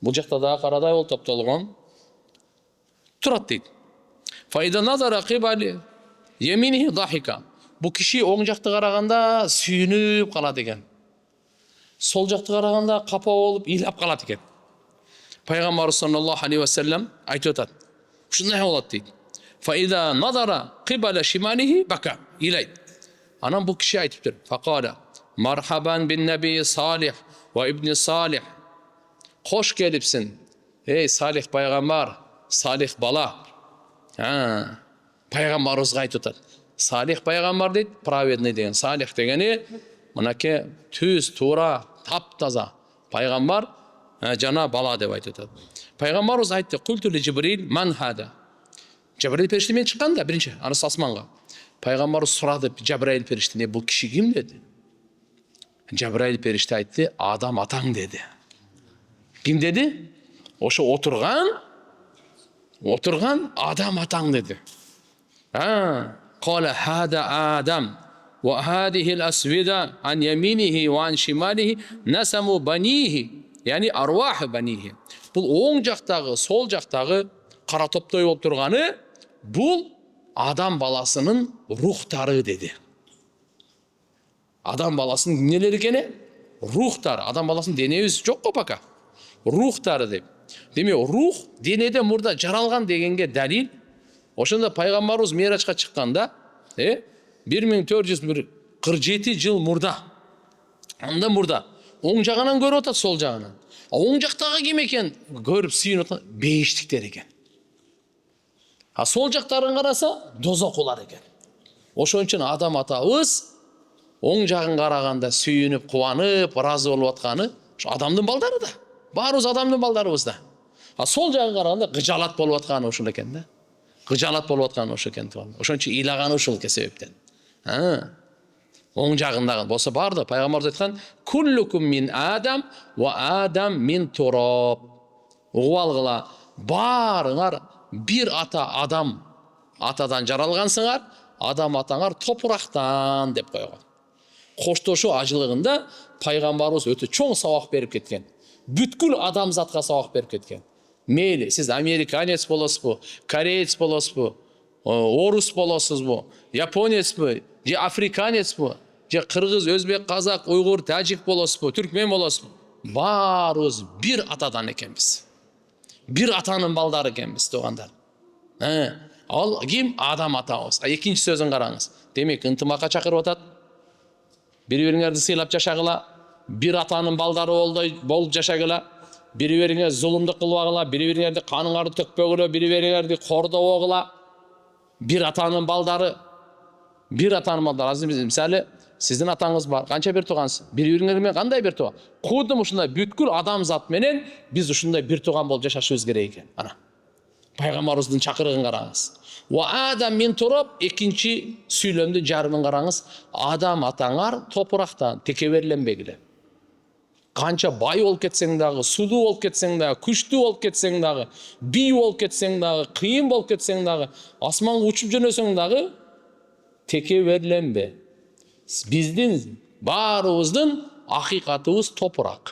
бул жакта да карадай болуп топтолгон, Тұрат дейді. Фаида назара қибали еминихи дахика. Бұл кіші оң жақты қарағанда сүйініп қалады екен. Сол жақты қарағанда қапа болып илап қалады екен. Пайғамбар саллаллаху алейхи уассалам айтып жатады. Шындай болады дейді. Фаида назара қибали шималихи бака. Илайды. Анан бұл кіші айтып тұр. Фақала мархабан бин наби салих ва ибни салих. Қош келіпсің. Ей салих пайғамбар, салих бала. Пайғамбарымызға айтып жатады. Салих пайғамбар дейді, праведный деген. Салих дегені мынаке түз, тура, тап-таза пайғамбар, жана бала деп айтып жатады. Пайғамбарымыз айтты, культули Жибрил ман хада. Жабраил періштемен шыққанда бірінші анасы асманға. Пайғамбарымыз сұрады, Жабраил періште, бұл кіші кім деді? Жабраил періште айтты, адам атаң деді. Кім деді? Ошо отырған адам атаң деді. Қала хада адам ва хадихил асвида ан яминихи ва ан шималихи насаму банихи, яғни аруахы банихи. Бұл оң жақтағы, сол жақтағы қара топтой болып тұрғаны, бұл адам баласының рухтары деді. Адам баласының нелер екені? Рухтары. Адам баласының денесі жоқ қой пока. Рухтары деп. Демек, рух денеде мұрда жаралған дегенге дәлел. Ошонда пайғамбарымыз Миражға шыққанда, 1447 жыл мұрда. Анда мұрда. Оң жағынан көріп отады, сол жағынан. Оң жақтағы кім екен? Көріп сүйініп отады, бейіштіктер екен. Сол жақтарын қараса, дозақулар екен. Ошон үчүн адам атабыз оң жағын қарағанда сүйініп, қуанып, разы болып отқаны, адамдың балдары да. Барымыз адамдың балдарыбыз да. Сол жағын қарағанда ғыжалат болып отқаны ошол екен да. Ғыжалат болып отқаны ошол екен. Ошон үчүн илағаны ошол себептен. Оң жағындағы болса барды. Пайғамбарымыз айтқан, «Куллукум мин адам ва адам мин тураб». Угуп алгыла, барыңар bir адам атадан жаралғансыңар, адам атаңар топырақтан деп қойған. Қоштошу ажылығында пайғамбарымыз өте чоң сабақ беріп кеткен. Бүткіл адамзатқа сабақ беріп кеткен. Мейлі, сіз американец боласыз бу, кореец боласыз бу, орыс боласыз бу, японец бу, же африканец бу, же қырғыз, өзбек, қазақ, ұйғыр, тәжик боласыз бу, түркмен боласыз бу. Барымыз бір атадан екенбіз. Bir атаның балдары екенбіз туғандар. Ал кім? Адам атамыз. Екінші сөзін қараңыз. Демек, ынтымаққа шақырып отады. Бір-біріңерді сыйлап жашағыла, бір атаның балдары болып жашағыла, бір-біріңер зұлымдық қылбағыла, бір-біріңерді қаныңарды төкпегілі, бір-біріңерді қордау оғыла. Bir атаның балдары. Мысалы, сіздің атаңыз бар. Қанша бір туғансыз? Бір-біріңермен қандай бір туған? Құдым ұшында бүткіл адам затменен біз ұшында бір туған болып жашашымыз керек екен. Пайғамбарымыздың шақырығын қараңыз. Ва адам мин тураб, екінші сөйлемдің жарымын қараңыз. Адам атаңар топырақтан текеберленбегілі. Қанша бай болып кетсең дағы, суды болып кетсең дағы, күшті болып кетсең дағы, би болып кетсең дағы, қиын болып кетсең дағы, асманға ұшып жөнесең дағы, текеберленбе. Біздің барымыздың ақиқатымыз топырақ.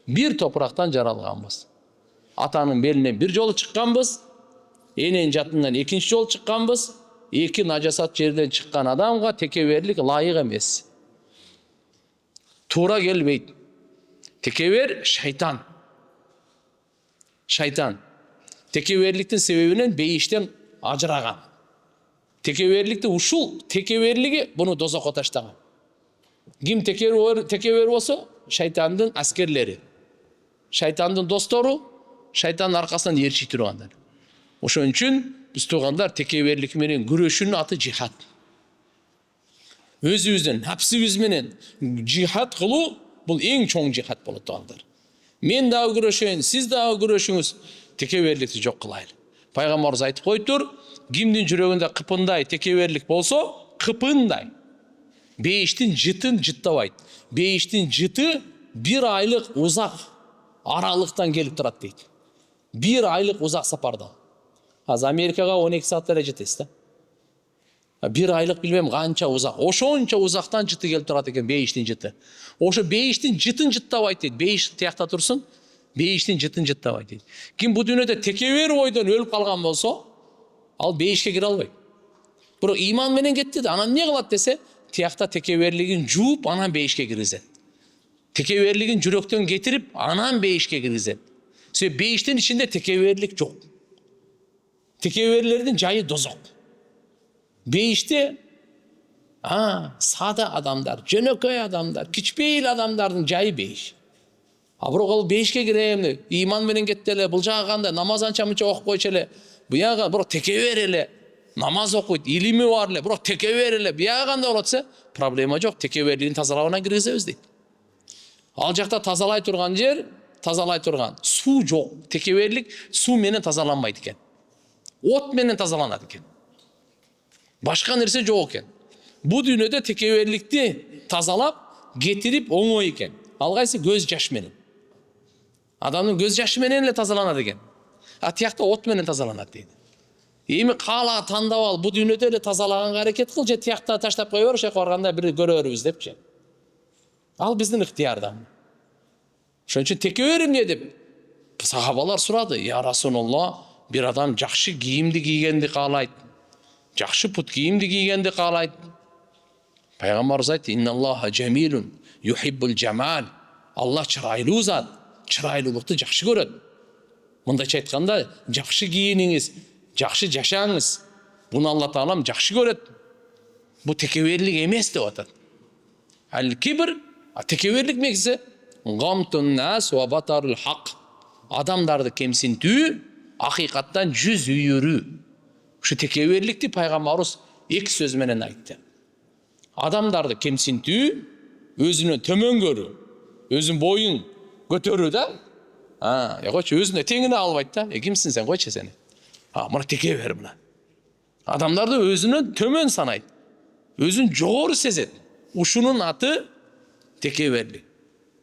Bir топырақтан жаралғанбыз. Атаның белінен бір жолы шыққанбыз, енен жатынан екінші жол шыққанбыз, екі нажасат жерден шыққан адамға текеберлік лайық емес. Тура келбейді. Текебер шайтан. Шайтан. Текеберліктің себебінен бейіштен ажыраған. Текеберлікті ушул, текеберлігі бұны дозаққа таштаған. Кім текебер болса? Шайтандың әскерлері. Шайтандың достары, шайтанның арқасынан ерші тұрғандар. Ошон үчүн біз туғандар текеберлік менен күрөшүнүн аты жихад. Өзүбүздүн напсыбыз менен жихад кылуу бул эң чоң жихад болот туғандар. Мен дагы күрөшөйүн, сиз дагы күрөшүңүз, текеберликти жок кылайлы. Пайгамбарыбыз айтып коюптур, кимдин жүрөгүндө кыпындай текеберлик болсо, кыпындай бейиштин жытын жыттабайт. Бейиштин жыты bir айлык узак аралыктан келип турат дейт. Bir айлык узак сапардан. Азыр Америкага 12 саатта эле жетесиз да. Bir айлык билбем канча узак. Ошончо узактан жыты келип турат экен бейиштин жыты. Ошо бейиштин жытын жыттабайт дейт. Бейиш тиякта турсун, Бейіштен жытын жыттабай дейді. Ким бұл дүниеде текебер ойдан өліп қалған болса, ал бейішке кіре албайды. Бирок иман менен кетти да, анан не кылат десе, тиякта текеберлигин жууп, анан бейишке киргизет. Текеберлигин жүрөктөн кетирип, анан бейишке киргизет. Себеби бейиштин ичинде текеберлик жок. Текеберлердин жайы дозок. Бейиште сада адамдар, жөнөкөй адамдар, кичпейил адамдардын жайы бейиш. А бирок ал бейишке кирем, иман менен кетти эле, бул жагы кандай, намаз анча мынча окуп койчу эле, буяга бирок текебер эле, намаз окуйт, илими бар эле, бирок текебер эле, буяга кандай болот десе, проблема жок, текеберлигин тазалабынан киргизебиз дейт. Ал жакта тазалай турган жер, тазалай турган суу жок. Текеберлик суу менен тазаланбайт экен. От менен тазаланат экен. Башка нерсе жок экен. Бу дүйнөдө текеберликти тазалап, кетирип оңой экен. Ал кайсы көз жаш менен. Адамдын көз жашы менен эле тазаланат экен. А тиякта от менен тазаланат дейт. Эми каала тандап ал, бу дүйнөдө эле тазалаганга аракет кыл, же тиякта таштап коебер, ошо барганда бир көрөрбүз депчи. Ал биздин ыктыярда. Ошон үчүн текебер эмне деп сахабалар сурады. Я Расулулла, бир адам жакшы кийимди кийгенди каалайт. Жакшы пут кийимди кийгенди каалайт. Пайгамбарыбыз айтты: "Инналлаха джамилун, юхиббул джамал." Аллах чырайлуу зат, чырайлуулукту жакшы көрөт. Мындайча айтканда, жакшы кийиниңиз, жакшы жашаңыз, буну Алла Таалам жакшы көрөт. Бу текеберлик эмес деп атат. Ал-кибр, текеберлик мексе, гамтун нас ва батарул хак. Адамдарды кемсинтүү, акыйкаттан жүз үйүрүү. Ушу текеберликти пайгамбарыбыз эки сөз менен айтты. Адамдарды кемсинтүү, өзүнөн төмөн көрүү, өзүнүн боюн көтөрүү да. Койчу, өзүнө теңине албайт да. Кимсиң сен, койчу сени. Мына текебер мына. Адамдарды өзүнөн төмөн санайт. Өзүн жогору сезет. Ушунун аты текеберлик.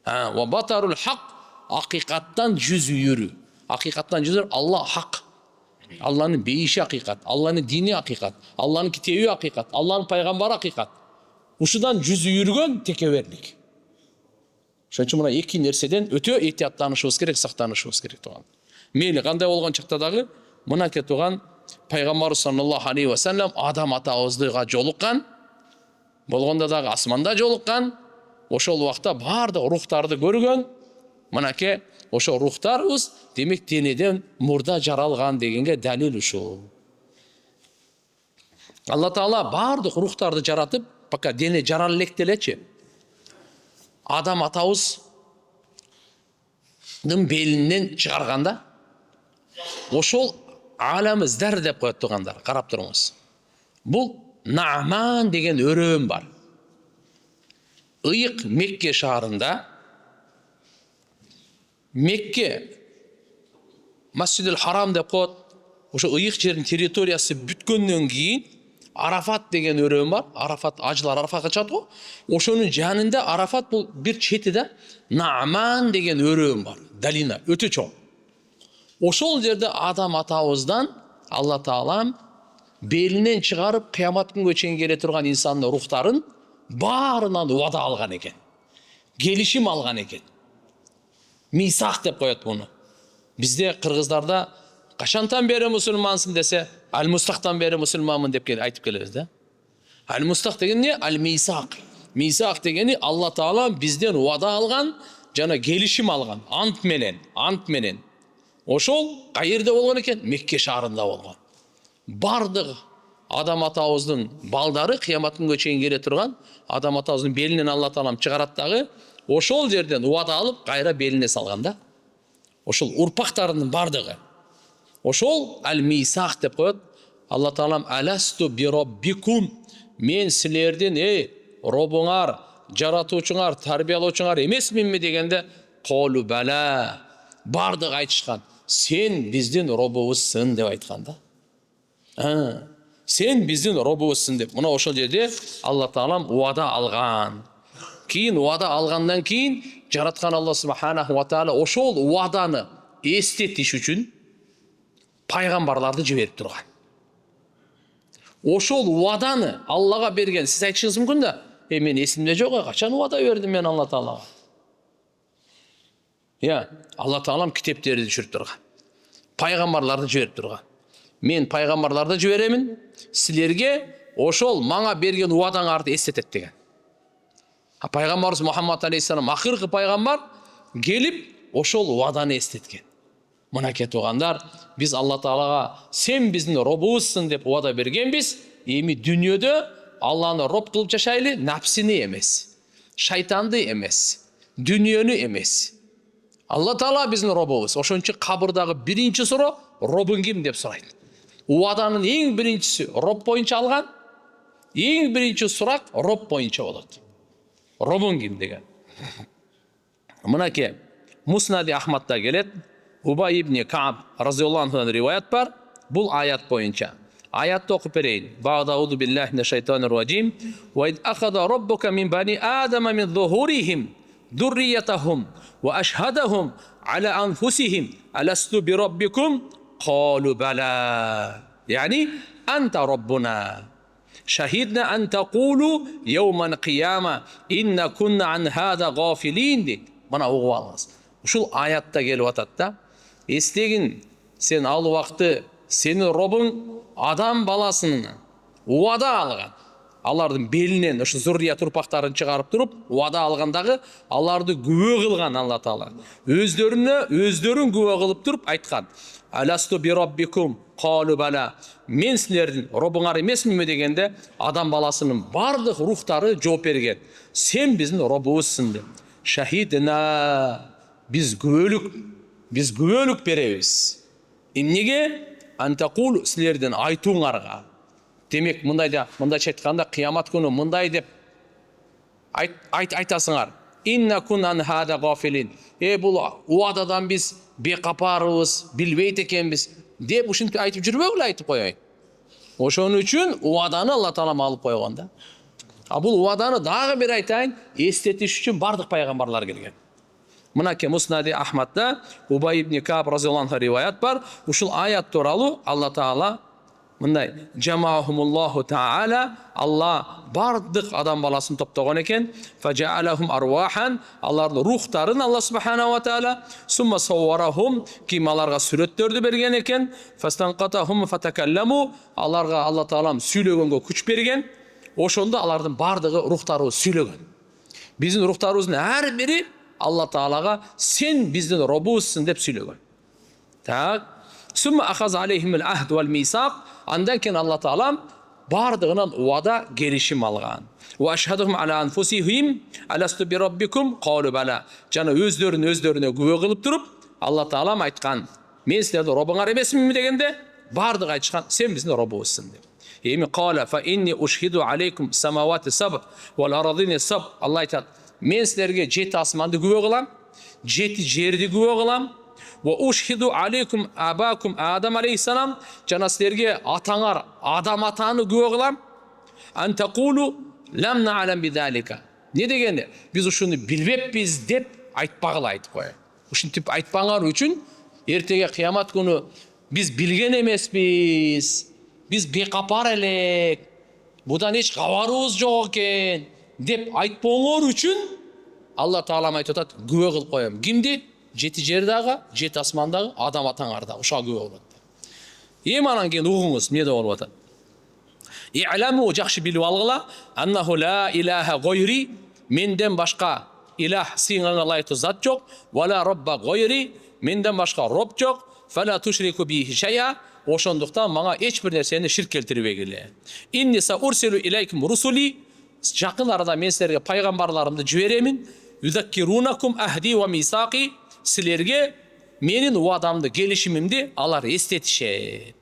Ва батарул хак, акыйкаттан жүз үйүрүү. Акыйкаттан жүз Алла хак. Алланын бейиши акыйкат, Алланын дини акыйкат, Алланын китеби акыйкат, Алланын пайгамбары акыйкат. Ушудан жүз үйүргөн текеберлик. Ошон үчүн мына эки нерседен өтө этияттанышыбыз керек, сактанышыбыз керек туган. Мейли кандай болгон чакта дагы мынакей туган пайгамбар саллаллаху алейхи ва саллям адам атабызга жолуккан, болгондо дагы асманда жолуккан, ошол убакта баардык рухтарды көргөн. Мынакей ошо рухтарыбыз демек денеден мурда жаралган дегенге далил ушул. Алла Таала баардык рухтарды жаратып, пока дене жарал элек делечи. Адам атабыздын белинен чыгарганда, ошол алам зар деп коет тугандар, карап туруңуз. Бул Наъман деген өрөөн бар. Ыйык Мекке шаарында, Мекке Масжидул Харам деп коет. Ошо ыйык жердин территориясы бүткөндөн кийин Арафат деген өрөөн бар. Арафат, ажылар Арафатка чыгат го. Ошонун жанында Арафат бул бир четиде Наъман деген өрөөн бар. Долина өтө чоң. Ошол жерде адам атабыздан Алла Таалам белинен чыгарып кыямат күнгө чейин келе турган инсандын рухтарын баарынан убада алган экен. Келишим алган экен. Мисак деп коет муну. Бизде кыргыздарда качантан бери мусулмансың десе, ал-мустактан бери мусулманмын деп айтып келебиз да. Ал-мустак деген не? Ал-мисак. Мисак дегени Алла Таала бизден убада алган, жана келишим алган, ант менен. Ошол кайерде болгон экен? Мекке шаарында болгон. Бардык адам атабыздын балдары кыямат күнгө чейин келе турган адам атабыздын белинен Алла Таалам чыгарат дагы, ошол жерден убада алып кайра белине салган да. Ошол урпактарынын бардыгы. Ошол ал-мисак деп коет. Алла Таалам аласту би роббикум, мен силердин робуңар, жаратуучуңар, тарбиялоочуңар эмесминби дегенде, колу бала, бардык айтышкан. Сен биздин робубузсың деп айткан да. Сен биздин робубузсың деп. Мына ошол жерде Алла Таалам убада алган. Кийин убада алгандан кийин жараткан Алла субханаху ва таала ошол убаданы эстетиш үчүн пайгамбарларды жиберип турган. Ошол убаданы Аллага берген. Сиз айтышыңыз мүмкүн да, мен эсимде жок, качан убада бердим мен Алла Таалага? Алла Таалам китептерди түшүрүп турган. Пайгамбарларды жиберип турган. Мен пайгамбарларды жиберемин, силерге ошол мага берген убадаңарды эстетет деген. Пайгамбарыбыз Мухаммад алейхиссалам акыркы пайгамбар келип ошол убаданы эстеткен. Мынакей туугандар, биз Алла Таалага сен биздин робубузсың деп убада бергенбиз. Эми дүйнөдө Алланы роб кылып жашайлы, напсини эмес, шайтанды эмес, дүйнөнү эмес. Алла Таала биздин робубуз. Ошон үчүн кабырдагы биринчи суроо робуң ким деп сурайт. Убаданын эң биринчиси роб боюнча алган. Эң биринчи сурак роб боюнча болот. Робуң ким деген. Мынакей Муснади Ахмадда келет. Убай ибн Кааб разияллаху анхудан риваят бар. Бул аят боюнча. Аятты окуп берейин. Баъдаузу биллахи минаш шайтанир раджим. Ва ид ахада раббука мин бани адама мин зухурихим ذريتهم وأشهدهم على أنفسهم ألست بربكم قالوا بلى يعني أنت ربنا شهدنا أن تقولوا يوم القيامة إن كنا عن هذا غافلين دي. Мына угуп алыңыз. Ушул аятта келип атат да. Эстегин, сен ал убакты сенин робуң адам баласынан убада алган. Алардын белинен ошо зуррият урпактарын чыгарып туруп, убада алгандагы аларды күбө кылган Алла Таала. Өздөрүн күбө кылып туруп айткан. Аласту би раббикум қалу бала. Мен силердин робуңар эмесминби дегенде, адам баласынын бардык рухтары жооп берген. Сен биздин робубузсың деп. Шахидна, биз күбөлүк беребиз. Эмнеге? Антакул силердин айтууңарга. Демек, мындайча айтканда кыямат күнү мындай деп айтасыңар. Инна кунан хада гафилин. Бул убададан биз бекапарыбыз, билбейт экенбиз деп ушинтип айтып жүрбөгүлө айтып коеюн. Ошон үчүн убаданы Алла Таала алып койгон да. Бул убаданы дагы бир айтайын, эстетиш үчүн бардык пайгамбарлар келген. Мынакей Муснади Ахмадда Убай ибн Кааб разияллаху анху риваят бар. Ушул аят тууралуу Алла Таала мындай: "Жамаахумуллаху таала", Алла бардык адам баласын топтогон экен. "Фажаалахум арвахан", алардын рухтарын Алла субханаху ва таала сумма савварахум, ким аларга сүрөттөрдү берген экен. "Фастанқатахум фатакалламу", аларга Алла Таалам сүйлөгөнгө күч берген. Ошондо алардын бардыгы рухтары сүйлөгөн. Биздин рухтарыбыздын ар бири Алла Таалага "Сен биздин робубузсың" деп сүйлөгөн. Так. Сумма ахаз алейхимул ахд вал мисақ. Андан кейін Алла Таалам бардығынан уада келишим алған. Ва ашхадухум ала анфусихим аласту би раббикум қалу бала. Жана өздөрүнө күбө кылып туруп, Алла Таалам айткан: "Мен силердин робуңар эмесминби?" дегенде, бардыгы айтышкан: "Сен биздин робубузсың" деп. Эми кала фа инни ушхиду алейкум самавати саб вал арадини саб. Алла айтат: "Мен силерге 7 асманды күбө кылам, 7 жерди күбө кылам. Ва ушхиду алейкум абакум Адам алейхиссалам, жана силерге атаңар Адам атаны күбө кылам. Антакулу лам на'лам бидалика." Не дегенде? Биз ушуну билбеппиз деп айтпагыла айтып кой. Ушинтип айтпаңар үчүн эртеге кыямат күнү биз билген эмеспиз, биз бекапар элек, будан эч кабарыбыз жок экен деп айтпоңор үчүн Алла Таалам айтып атат: "Күбө кылып коем." Кимди? 7 жердагы, 7 асмандагы адам атаңарда ошо күбө болот. Эми анан кийин угуңуз эмне болуп атат? "И'ламу", жакшы билип алгыла, "Аннаху ла илаха гойри", менден башка илах, сыйынганга ылайыктуу зат жок, "Вала робба гойри", менден башка роб жок, "Фала тушрику бихи шай'a", ошондуктан мага эч бир нерсени ширк келтирбегиле. "Инни саурсилу илейкум русули", жакын арада мен силерге пайгамбарларымды жиберемин. "Юзаккирунакум ахди ва мисaqi", силерге менин убадамды, келишимимди алар эстетишет.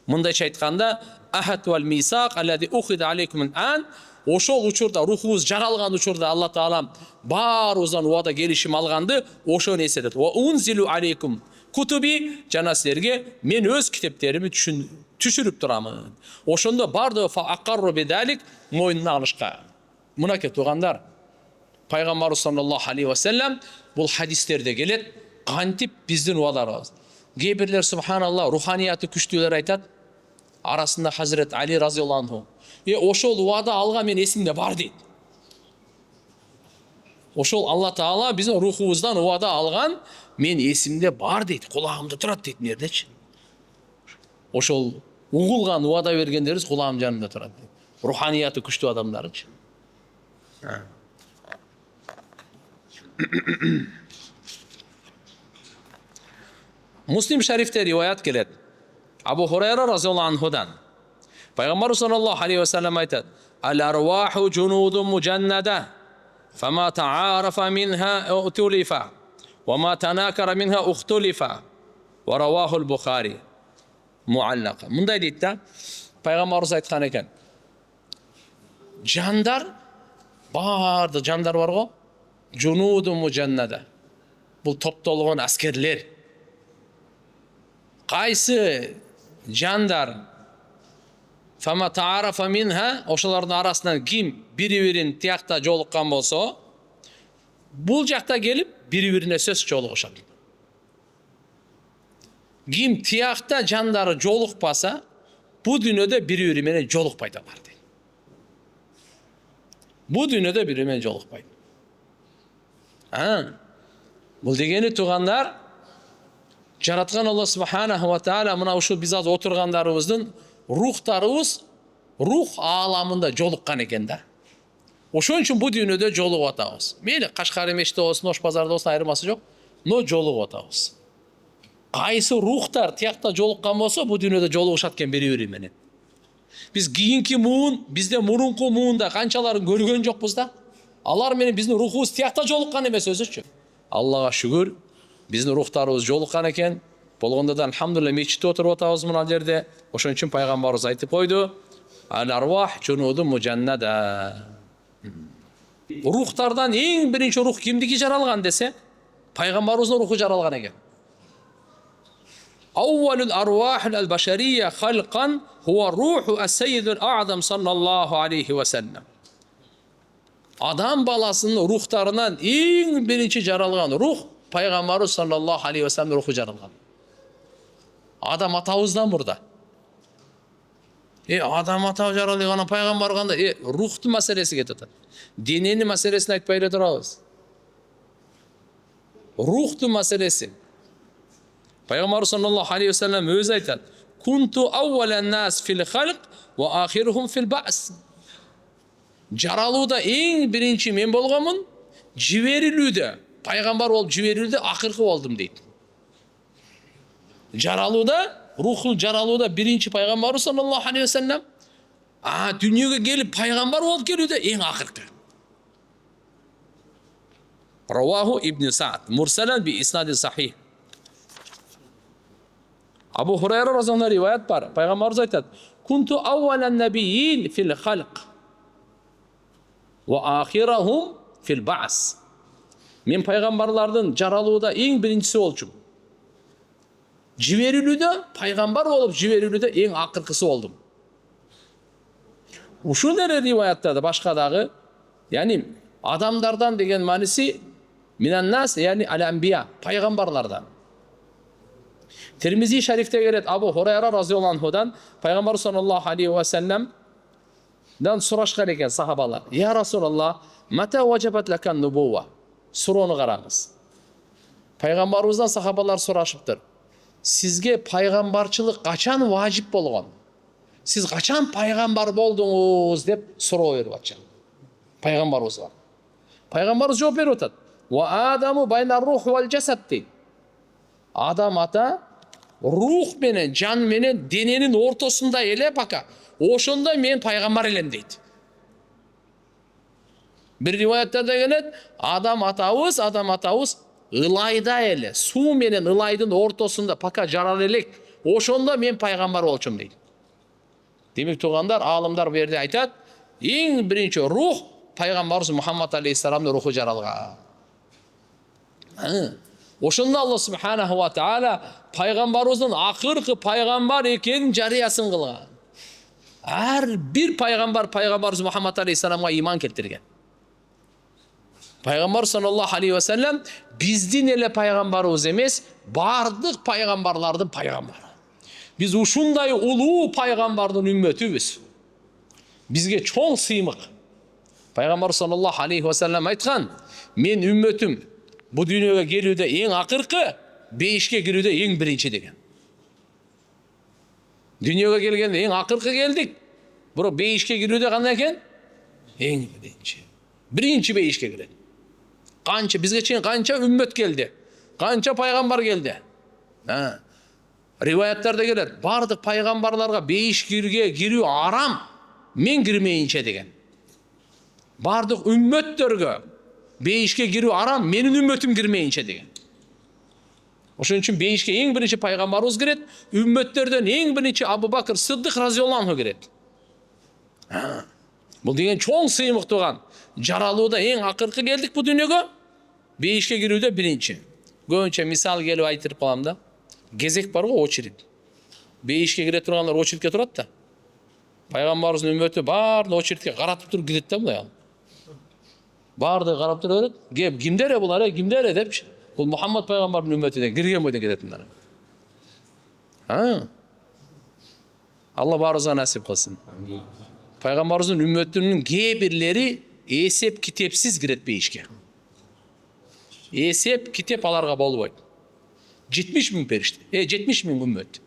Мындайча айтканда, ахад вал мисақ аллади ухида алейкум ан, ошол учурда рухубуз жаралган учурда Алла Таалам баарыбыздан убада келишим алганды ошону эстетет. Ва унзилу алейкум кутуби, жана силерге мен өз китептеримди түшүрүп турамын. Ошондо бардыгы фа аккарру бидалик, мойнуна алышка. Мынакей туугандар, Пайгамбарыбыз саллаллаху алейхи ва саллям бул хадистерде келет, кантип биздин убаларыбыз. Кээ субханалла руханияты күчтүүлөр айтат. Арасында Хазрет Али разияллаху анху: "Ошол убада алган мен эсимде бар" дейт. Ошол Алла Таала биздин рухубуздан убада алган, мен эсимде бар дейт, кулагымда турат дейт нердечи. Ошол угулган убада бергендерибиз кулагым жанымда турат дейт. Руханияты күчтүү адамдарчы. Муслим шарифте риваят келет. Абу Хурайра разияллаху анхудан. Пайгамбар саллаллаху алейхи ва саллям айтат: "Ал-арваху джунудун мужаннада, фама та'арафа минха утулифа, ва ма танакара минха ухтулифа." Ва раваху ал-Бухари муаллака. Мындай дейт да, пайгамбарыбыз айткан экен. Жандар, барды жандар бар го, джунудун мужаннада. Бул топтолгон аскерлер. Кайсы жандар фама таарафа минха, ошолордун арасынан ким бири-бирин тиякта жолуккан болсо, бул жакта келип бири-бирине сөз жолугушат. Ким тиякта жандары жолукпаса, бул дүйнөдө бири-бири менен жолукпайт алар дейт. Бул дүйнөдө бири менен жолукпайт. Бул дегени туугандар, жараткан Алла субханаху ва таала мына ушул биз азыр отургандарыбыздын рухтарыбыз рух ааламында жолуккан экен да. Ошон үчүн бул дүйнөдө жолугуп атабыз. Мейли Кашкар мешитте болсун, Ош базарда болсун, айырмасы жок, но жолугуп атабыз. Кайсы рухтар тиякта жолуккан болсо, бул дүйнөдө жолугушат экен бири-бири менен. Биз кийинки муун, бизде мурунку муунда канчаларын көргөн жокпуз да. Алар менен биздин рухубуз тиякта жолуккан эмес өзүчү. Аллага шүгүр, биздин рухтарыбыз жолуккан экен. Болгондо да алхамдулилlah мечитте отуруп атабыз мына жерде. Ошон үчүн пайгамбарыбыз айтып койду: "Ал-арвах джунудун мужаннада." Рухтардан эң биринчи рух кимдики жаралган десе, пайгамбарыбыздын руху жаралган экен. Awwalul arwahil al-bashariyya khalqan huwa ruhu as-sayyidul a'zam sallallahu aleyhi ve sellem. Адам баласынын рухтарынан эң биринчи жаралган рух пайгамбарыбыз саллаллаху алейхи ва саллям руху жаралган. Адам атабыздан мурда. Адам атабы жаралган пайгамбар кандай? Рухтун маселеси кетет. Дененин маселесин айтпай эле турабыз. Рухтун маселеси. Пайгамбар саллаллаху алейхи ва саллям өзү айтат: "Кунту аввалан нас фил халq ва ахирухум фил ба's." Жаралууда эң биринчи мен болгонмун, жиберилүүдө, пайгамбар болуп жиберилүүдө акыркы болдум дейт. Жаралууда, руху жаралууда биринчи пайгамбар саллаллаху алейхи ва саллям, дүйнөгө келип пайгамбар болуп келүүдө эң акыркы. Раваху Ибн Са'д мурсалан би иснадин сахih. Абу Хурайра разияллаху анху риваят бар. Пайгамбарыбыз айтат: "Кунту аввалан набийин фил халq ва ахирахум фил ба's." Мен пайгамбарлардын жаралууда эң биринчиси болчумун. Жиберилүүдө, пайгамбар болуп жиберилүүдө эң акыркысы болдум. Ушул эле риваяттарда башка дагы, яни адамдардан деген мааниси минаннас, яни ал-анбия, пайгамбарлардан. Термизи шарифте келет, Абу Хурайра разияллаху анхудан, пайгамбар саллаллаху алейхи ва саллям дан сурашкан экен сахабалар: "Я Расулаллах, мата ваджабат лакан нубува?" Суроону караңыз. Пайгамбарыбыздан сахабалар сурашыптыр: "Сизге пайгамбарчылык качан важип болгон? Сиз качан пайгамбар болдуңуз?" деп суроо берип атчы. Пайгамбарыбызга. Пайгамбарыбыз жооп берип атат: "Ва адаму байна рух вал жасад" дейт. Адам ата рух менен, жан менен дененин ортосунда эле пока. Ошондо мен пайгамбар элем дейт. Бир риваяттарда келет, адам атабыз ылайда эле, суу менен ылайдын ортосунда пока жарал элек. Ошондо мен пайгамбар болчумун дейт. Демек туугандар, аалымдар бу жерде айтат, эң биринчи рух пайгамбарыбыз Мухаммад алейхиссаламдын руху жаралган. Ошондо Алла субханаху ва таала пайгамбарыбыздын акыркы пайгамбар экенин жарыясын кылган. Ар бир пайгамбар пайгамбарыбыз Мухаммад алейхиссаламга иман келтирген. Пайгамбар саллаллаху алейхи ва саллям биздин эле пайгамбарыбыз эмес, бардык пайгамбарлардын пайгамбары. Биз ушундай улуу пайгамбардын үммөтүбүз. Бизге чоң сыймык. Пайгамбар саллаллаху алейхи ва саллям айткан: мен үмметім бұл дүниеге келуде ең ақырқы, бейішке кіруде ең бірінші деген. Дүниеге келгенде ең ақырқы келдік, бірақ бейішке кіруде қандай екен? Ең бірінші. Бірінші бейішке кіреді. Қанша, бізге чейін қанша үммет келді, қанша пайғамбар келді. Риваяттарда келеді, бардық пайғамбарларға бейішкеге кіру арам, мен кірмейінше деген. Бардық үмметтерге бейішке кіру арам, менің үмметім кірмейінше деген. Ошон үчүн бейишке эң биринчи пайгамбарыбыз кирет, үммөттөрдөн эң биринчи Абу Бакр Сыддык разияллаху анху кирет. Бул деген чоң сыймык туган. Жаралууда эң акыркы келдик бу дүйнөгө. Бейишке кирүүдө биринчи. Көбүнчө мисал келип айтып калам да. Кезек бар го, очередь. Бейишке кире тургандар очередке турат да. Пайгамбарыбыздын үммөтү баарды очередке каратып туруп кирет да мындай. Баарды карап тура берет. Кеп кимдер булар, кимдер деп. Бұл Мұхаммад пайғамбардың үмметіне кірген бойдан кететіндер. Алла барымызға нәсіп қылсын. Пайғамбарымыздың үмметінің кейбірлері есеп китепсіз кірет бейішке. Есеп китеп аларға болбойды. 70 мың періште, 70 мың үммет.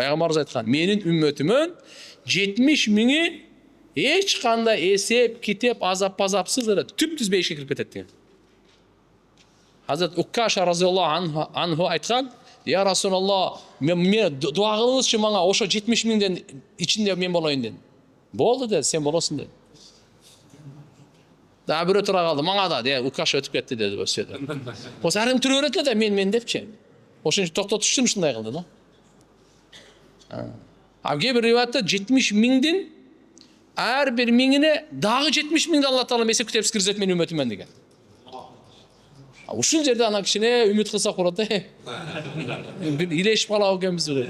Пайғамбарымыз айтқан, менің үмметімін 70 мыңы ешқандай есеп китеп азап-азапсыз түп-түз бейішке кіріп кетеді деген. Hazret Ukkaşa razıyallahu anhu айтқан, ya Rasulullah, мен дуа қылыңызшы маңа, ошо 70 мыңден içinde мен болайын дедім. Болды деді, сен боласың деді. Да біреу тұра қалды, маңа да, де, Ukkaşa өтіп кетті деді осы еді. Осы әркім тұра береді де, мен депші. Ошын тоқтатып үшін шындай қылды да. Ал кейбір риуаятта 70 мыңден әрбір мыңіне дағы 70 мыңды Алла Тағала есеп кітепсіз кіргізеді мен үмметіммен деген. Ушул жерде ана кишине үмүт кылса курат бир илешип калабы экенбиз бир.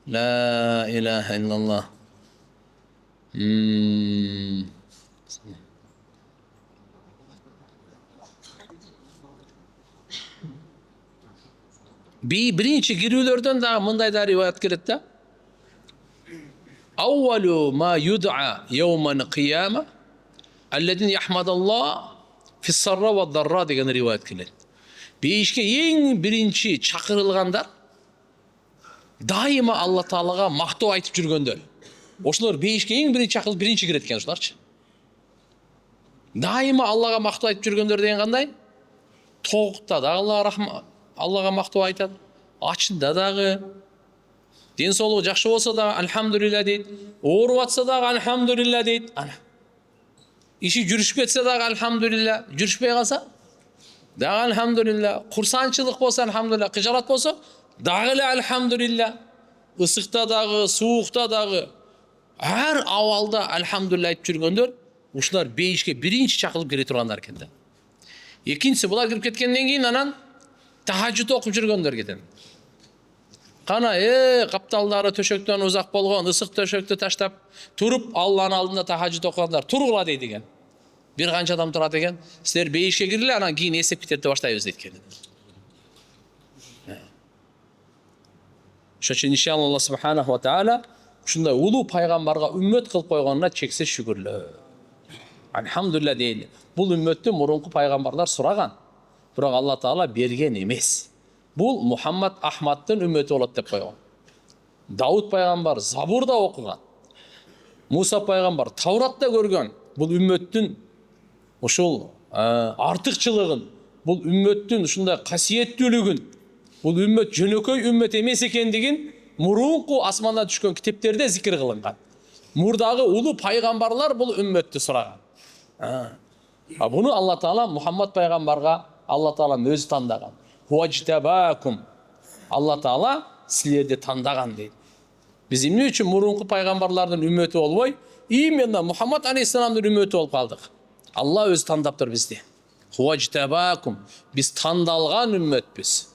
La ilahe illallah. Birinchi girүүлөрдөн дагы мындай да риваят келет да. أول ما يدعى يوم القيامة الذين يحمد الله في السراء والضراء деген риwayat келет. Бейишке ең бірінші чакырылгандар дайыма Алла Таалага мактоо айтып жүргөндөр. Ошолор бейишке ең бірінші чакырылып биринчи кирет экен ошолорчу. Дайыма Аллага мактоо айтып жүргөндөр деген кандай? Тоокта да Аллага мактоо айтат, ачында дагы денсаулығы жақсы болса да альхамдулилля дейді, ауырып жатса да альхамдулилля дейді. Иши жүрүшүп кетсе да альхамдулилля, жүрүшпей қалса да альхамдулилля, курсанчылык болса альхамдулилля, кыжалат болса дагы эле альхамдулилля, ысыкта дагы, суукта дагы ар абалда альхамдулилля айтып жүргөндөр ушулар бейишке биринчи чакырылып келе тургандар экен да. Экинчиси булар кирип кеткенден кийин анан тахажжуд окуп жүргөндөр кетен. Қана, қапталдары төшөктөн узак болгон, ысык төшөктү таштап, туруп Алланын алдында тахажжуд окугандар тургула дейт экен. Бир канча адам турат экен. Силер бейишке киргиле, анан кийин эсеп китепти баштайбыз дейт экен. Ошон үчүн иншалла Алла субханаху ва тааля ушундай улуу пайгамбарга үммөт кылып койгонуна чексиз шүгүрлөө. Альхамдулилля дейли. Бул үммөттү мурунку пайгамбарлар сураган. Бирок Алла Таала берген эмес. Бұл Мұхаммад Ахмадтың үмметі болады деп қойған. Дауд пайғамбар Забурда оқыған. Муса пайғамбар Тауратта көрген. Бұл үмметтің ошол артықчылығын, бұл үмметтің ушундай қасиеттүүлүгүн, бұл үммет жөнөкөй үммет эмес экендигин мурунку асмандан түшкөн китептерде зикир кылынган. Мурдагы улуу пайгамбарлар бұл үмметти сураган. Буну Алла Таала Мұхаммад пайгамбарга Алла Таала өзү тандаган. Алла Таала силерди тандаган дейт. Биз эмне үчүн мурунку пайгамбарлардын үммөтү болбой, именно Мухаммад алейхиссаламдын үммөтү болуп калдык. Алла өзү тандап бизди. Биз тандалган үммөтпүз.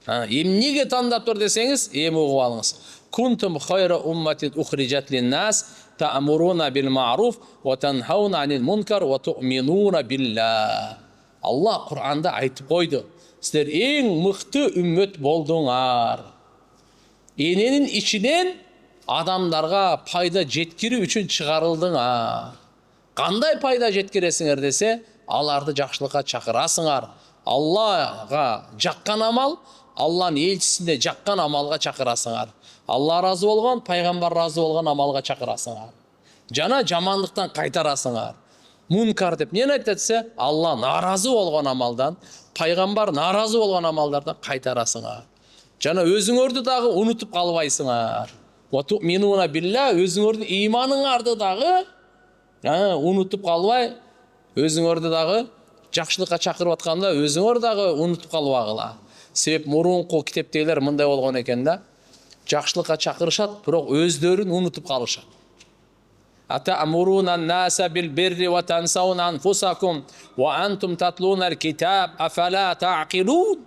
Эмнеге тандап тур десеңиз, эми угуп алыңыз. Кунтум хайра умматин ухриджат лин-нас та'муруна бил ма'руф ва танхауна анил мункар ва ту'минуна билlah. Алла Кур'анда айтып койду. Сіздер ең мықты үммет болдыңар. Enенин içinden adamlarga пайда жеткирүү үчүн чыгарылдыңар. Кандай пайда жеткиресиңер десе, аларды жакшылыкка чакырасыңар. Аллага жаккан амал, Алланын элчисинде жаккан амалга чакырасыңар. Алла разы болгон, пайгамбар разы болгон амалга чакырасыңар. Жана жамандыктан кайтарасыңар. Мункар деп эмне айтат десе, Алла наразы болгон амалдан, пайгамбар наразы болгон амалдардан кайтарасыңар. Жана өзүңөрдү дагы унутуп калбайсыңар. Ва ту'минуна билла, өзүңөрдүн ыйманыңарды дагы унутуп калбай, өзүңөрдү дагы жакшылыкка чакырып атканда өзүңөр дагы унутуп калбагыла. Себеп мурунку китептегилер мындай болгон экен да, жакшылыкка чакырышат, бирок өздөрүн унутуп калышат. Атамуруна наса бил бирри ва тансауна анфусакум ва антум татлунал китаб афала таъқилун.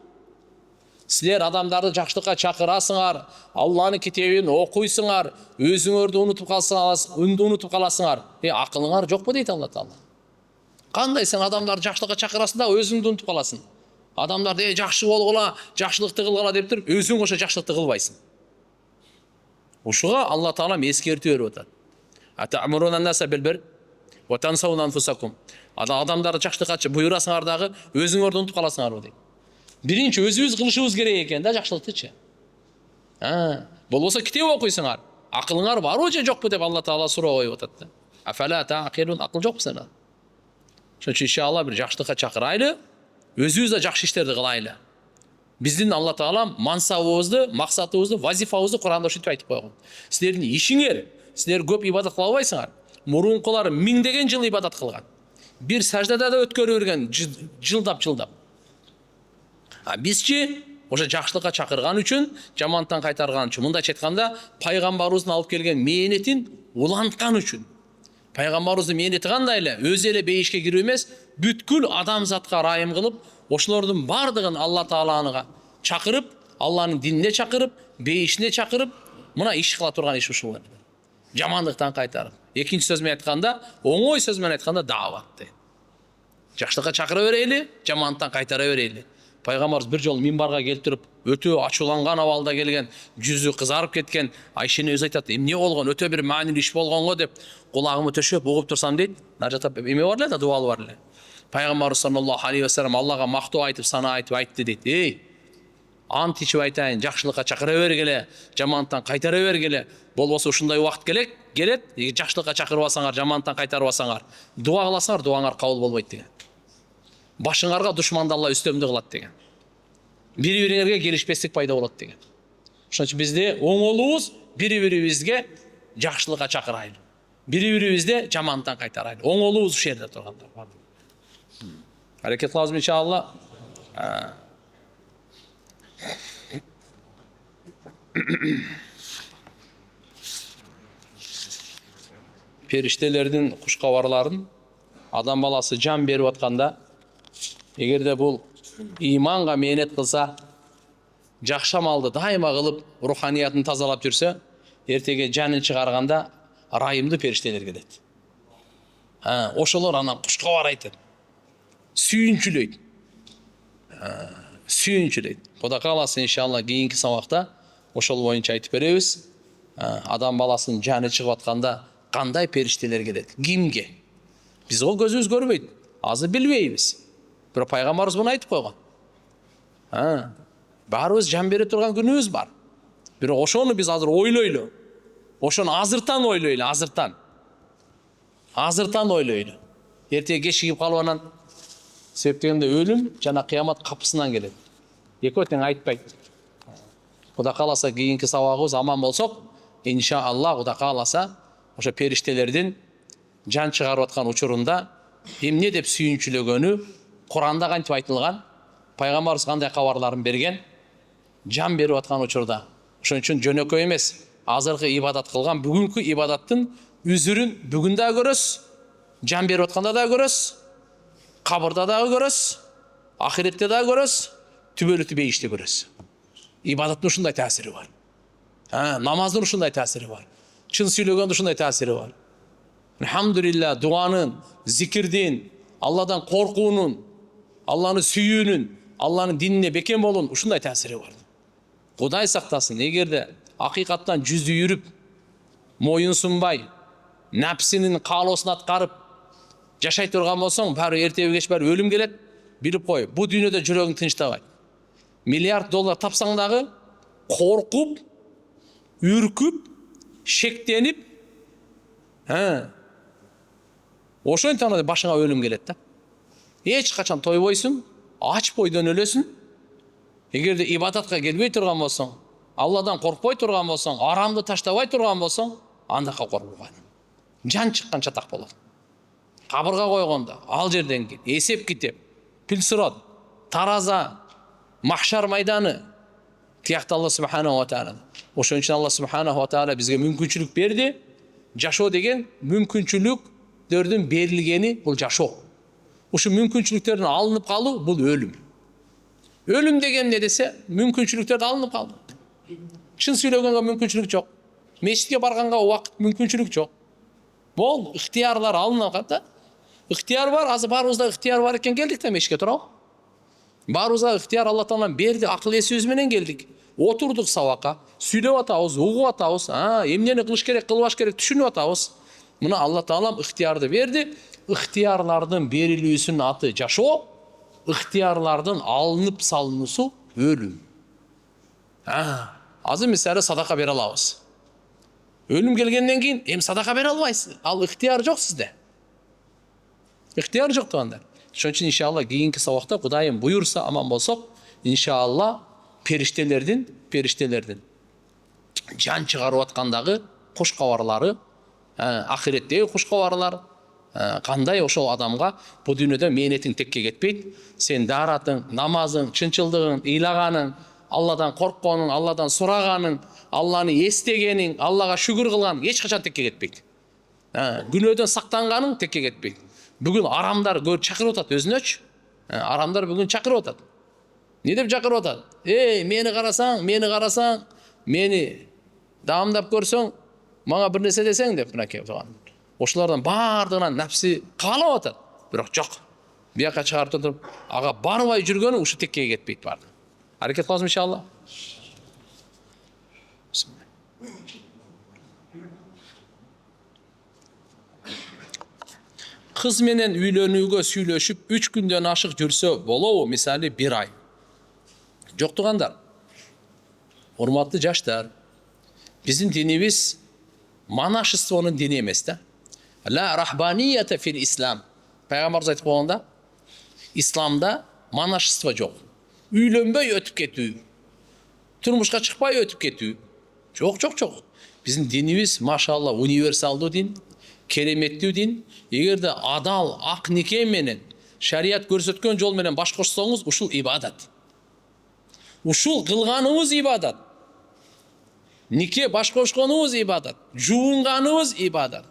Силер адамдарды жакшылыкка чакырасыңар, Алланын китебин окуйсуңар, өзүңөрдү унутуп каласыңар. Акылыңар жокпу дейт Алла Таала. Кандай сен адамдарды жакшылыкка чакырасың да өзүңдү унутуп каласың? Адамдар жакшы болгула, жакшылыкты кылгыла деп туруп, өзүң ошо жакшылыкты кылбайсың. Ушуга Алла Таала эскертүү берип атат. Атамуруна наса бил бир ва тансауна анфусакум. Адамдарды жакшылыкка буйрасыңар дагы өзүңөрдү унутуп каласыңар дейт. Биринчи өзүбүз кылышыбыз керек экен да жакшылыктычы. Болбосо китеп окуйсуңар. Акылыңар барбы же жокпу деп Алла Таала суроо коюп атат да. Афала таъқилун, акыл жокпу сенде? Ошон үчүн иншалла бир жакшылыкка чакырайлы, өзүбүз да жакшы иштерди кылайлы. Биздин Алла Таала мансабыбызды, максатыбызды, вазифабызды Куранда ушинтип айтып койгон. Силердин ишиңер, силер көп ибадат кыла албайсыңар. Мурункулар миңдеген жыл ибадат кылган. Бир саждада да өткөрүп берген, жылдап. Бизчи ошо жакшылыкка чакырган үчүн, жамандыктан кайтарган үчүн, мындайча айтканда, пайгамбарыбыздын алып келген мээнетин уланткан үчүн. Пайгамбарыбыздын мээнети кандай эле? Өзү эле бейишке кирүү эмес, бүткүл адамзатка ырайым кылып, ошолордун бардыгын Алла Таалага чакырып, Алланын динине чакырып, бейишине чакырып, мына иш кыла турган иш ушул. Жамандыктан кайтарып. Экинчи сөз менен айтканда, оңой сөз менен айтканда даават. Жакшылыкка чакыра берели, жамандыктан кайтара берели. Пайгамбарыбыз бир жолу минбарга келип туруп, өтө ачууланган абалда келген, жүзү кызарып кеткен, Айшене өзү айтат, эмне болгон, өтө бир маанилүү иш болгонго деп, кулагымы төшөп угуп турсам дейт. Нажат эме бар эле да, дуалы бар эле. Пайгамбарыбыз саллаллаху алейхи ва саллям Аллага мактоо айтып, сана айтып айтты дейт. Ант ичип айтайын, жакшылыкка чакыра бергиле, жамандыктан кайтара бергиле. Болбосо ушундай убакыт келет, жакшылыкка чакырып алсаңар, жамандыктан кайтарып алсаңар, дуа кыласыңар, дуаңар кабыл болбойт деген. Башыңарга душманды Алла үстөмдү кылат деген. Бири-бириңерге келишпестик пайда болот деген. Ошон үчүн бизде оңолубуз бири-бирибизге жакшылыкка чакырайлы. Бири-бирибизди жамандыктан кайтарайлы. Оңолубуз ушул жерде турганда. Аракет кылабызбы иншалла. Периштелердин кушкабарларын адам баласы жан берип атканда, эгерде бул иманга мээнет кылса, жакшы амалды дайыма кылып, руханиятын тазалап жүрсө, эртеге жанын чыгарганда ырайымдуу периштелер келет. Ошолор анан кушкабар айтат. Сүйүнчүлөйт. Кудай кааласа иншалла кийинки сабакта ошол боюнча айтып беребиз. Адам баласынын жаны чыгып атканда кандай периштелер келет? Кимге? Биз көзүбүз көрбөйт. Азыр билбейбиз. Бирок пайгамбарыбыз муну айтып койгон. Баарыбыз жан бере турган күнүбүз бар. Бирок ошону биз азыр ойлойлу. Ошону азыртан ойлойлу, азыртан ойлойлу. Эртеге кечигип калып анан себеп дегенде өлүм жана кыямат капысынан келет. Экөө тең айтпайт. Кудай кааласа кийинки сабагыбыз аман болсок, иншалла Кудай кааласа ошо периштелердин жан чыгарып аткан учурунда эмне деп сүйүнчүлөгөнү Куранда кантип айтылган, пайгамбарыбыз кандай кабарларын берген, жан берип аткан учурда. Ошон үчүн жөнөкөй эмес, азыркы ибадат кылган бүгүнкү ибадаттын үзүрүн бүгүн да көрөс, жан берип атканда да көрөс, кабырда да көрөс, ахиретте да көрөс, түбөлүтү бейиште көрөс. Ибадаттын ушундай таасири бар. Намаздын ушундай таасири бар. Чын сүйлөгөндүн ушундай таасири бар. Алхамдулилла, дуанын, зикирдин, Алладан коркуунун, Алланы сүйүүнүн, Алланын динине бекем болуунун ушундай таасири бар. Кудай сактасын, эгерде акыйкаттан жүзү үйрүп, моюн сунбай, нәпсинин каалоосун аткарып жашай турган болсоң, баары эртеби кеч баары өлүм келет. Билип кой, бу дүйнөдө жүрөгүң тынчтабайт. Миллиард доллар тапсаң дагы коркуп, үркүп, шектенип, ошентип башыңа өлүм келет да. Эч качан тойбойсуң, ач бойдон өлөсүң. Эгерде ибадатка келбей турган болсоң, Алладан коркпой турган болсоң, арамды таштабай турган болсоң, андакка коркпоган. Жан чыккан чатак болот. Кабырга койгондо, ал жерден кийин эсеп китеп, пилсирот, тараза, махшар майданы тиякты Алла субханаху ва таала. Ошон үчүн Алла субханаху ва таала бизге мүмкүнчүлүк берди. Жашоо деген мүмкүнчүлүктөрдүн берилгени бул жашоо. Ушул мүмкүнчүлүктөрдүн алынып калуу бул өлүм. Өлүм деген не десе, мүмкүнчүлүктөрдү алынып калды. Чын сүйлөгөнгө мүмкүнчүлүк жок. Мешитке барганга убакыт мүмкүнчүлүк жок. Бул ыктыярлар алынып калды. Ыктыяр бар, азыр баарыбызда ыктыяр бар экен келдик да мешитке турабы? Баарыбызга ыктыяр Алла таалам берди, акыл эсибиз менен келдик. Отурдук сабакка, сүйлөп атабыз, угуп атабыз, эмнени кылыш керек, кылбаш керек түшүнүп атабыз. Мына Алла таалам ыктыярды берди. Ыктыярлардын берилүүсүнүн аты жашоо, ыктыярлардын алынып салынуусу өлүм. Азыр мисалы садака бере алабыз. Өлүм келгенден кийин эми садака бере албайсыз. Ал ыктыяр жок сизде. Ыктыяр жок туугандар. Ошон үчүн иншалла кийинки сабакта Кудайым буйурса аман болсок, иншалла периштелердин жан чыгарып аткандагы куш кабарлары, ахиреттеги куш кабарлар кандай ошол адамга бу дүйнөдө мээнетиң текке кетпейт. Сен daarатың, намазың, чынчылдыгың, ыйлаганың, Алладан коркконуң, Алладан сураганың, Алланы эстегениң, Аллага шүгүр кылганың эч качан текке кетпейт. Күнөөдөн сактанганың текке кетпейт. Бүгүн арамдар чакырып атат өзүнөчү. Арамдар бүгүн чакырып атат. Не деп чакырып атат? Мени карасаң, мени даамдап көрсөң, мага бир нерсе десең деп мынакей тууган. Ошолордун баардыгынан напси каалап атат. Бирок жок. Бияка чыгарып туруп, ага барбай жүргөнү ушу текке кетпейт барды. Аракет кылабыз иншалла. Кыз менен үйлөнүүгө сүйлөшүп 3 күндөн ашык жүрсө болобу? Мисалы 1 ай. Жок туугандар. Урматтуу жаштар, биздин динибиз монашествонун дини эмес да. Ла рахбанията фил ислам. Пайгамбарыбыз айтып койгонда, исламда монашество жок. Үйлөнбөй өтүп кетүү, турмушка чыкпай өтүп кетүү. Жок. Биздин динибиз машалла универсалдуу дин, кереметтүү дин. Эгерде адал ак нике менен шарият көрсөткөн жол менен баш кошсоңуз, ушул ибадат. Ушул кылганыбыз ибадат. Нике баш кошконубуз ибадат. Жуунганыбыз ибадат.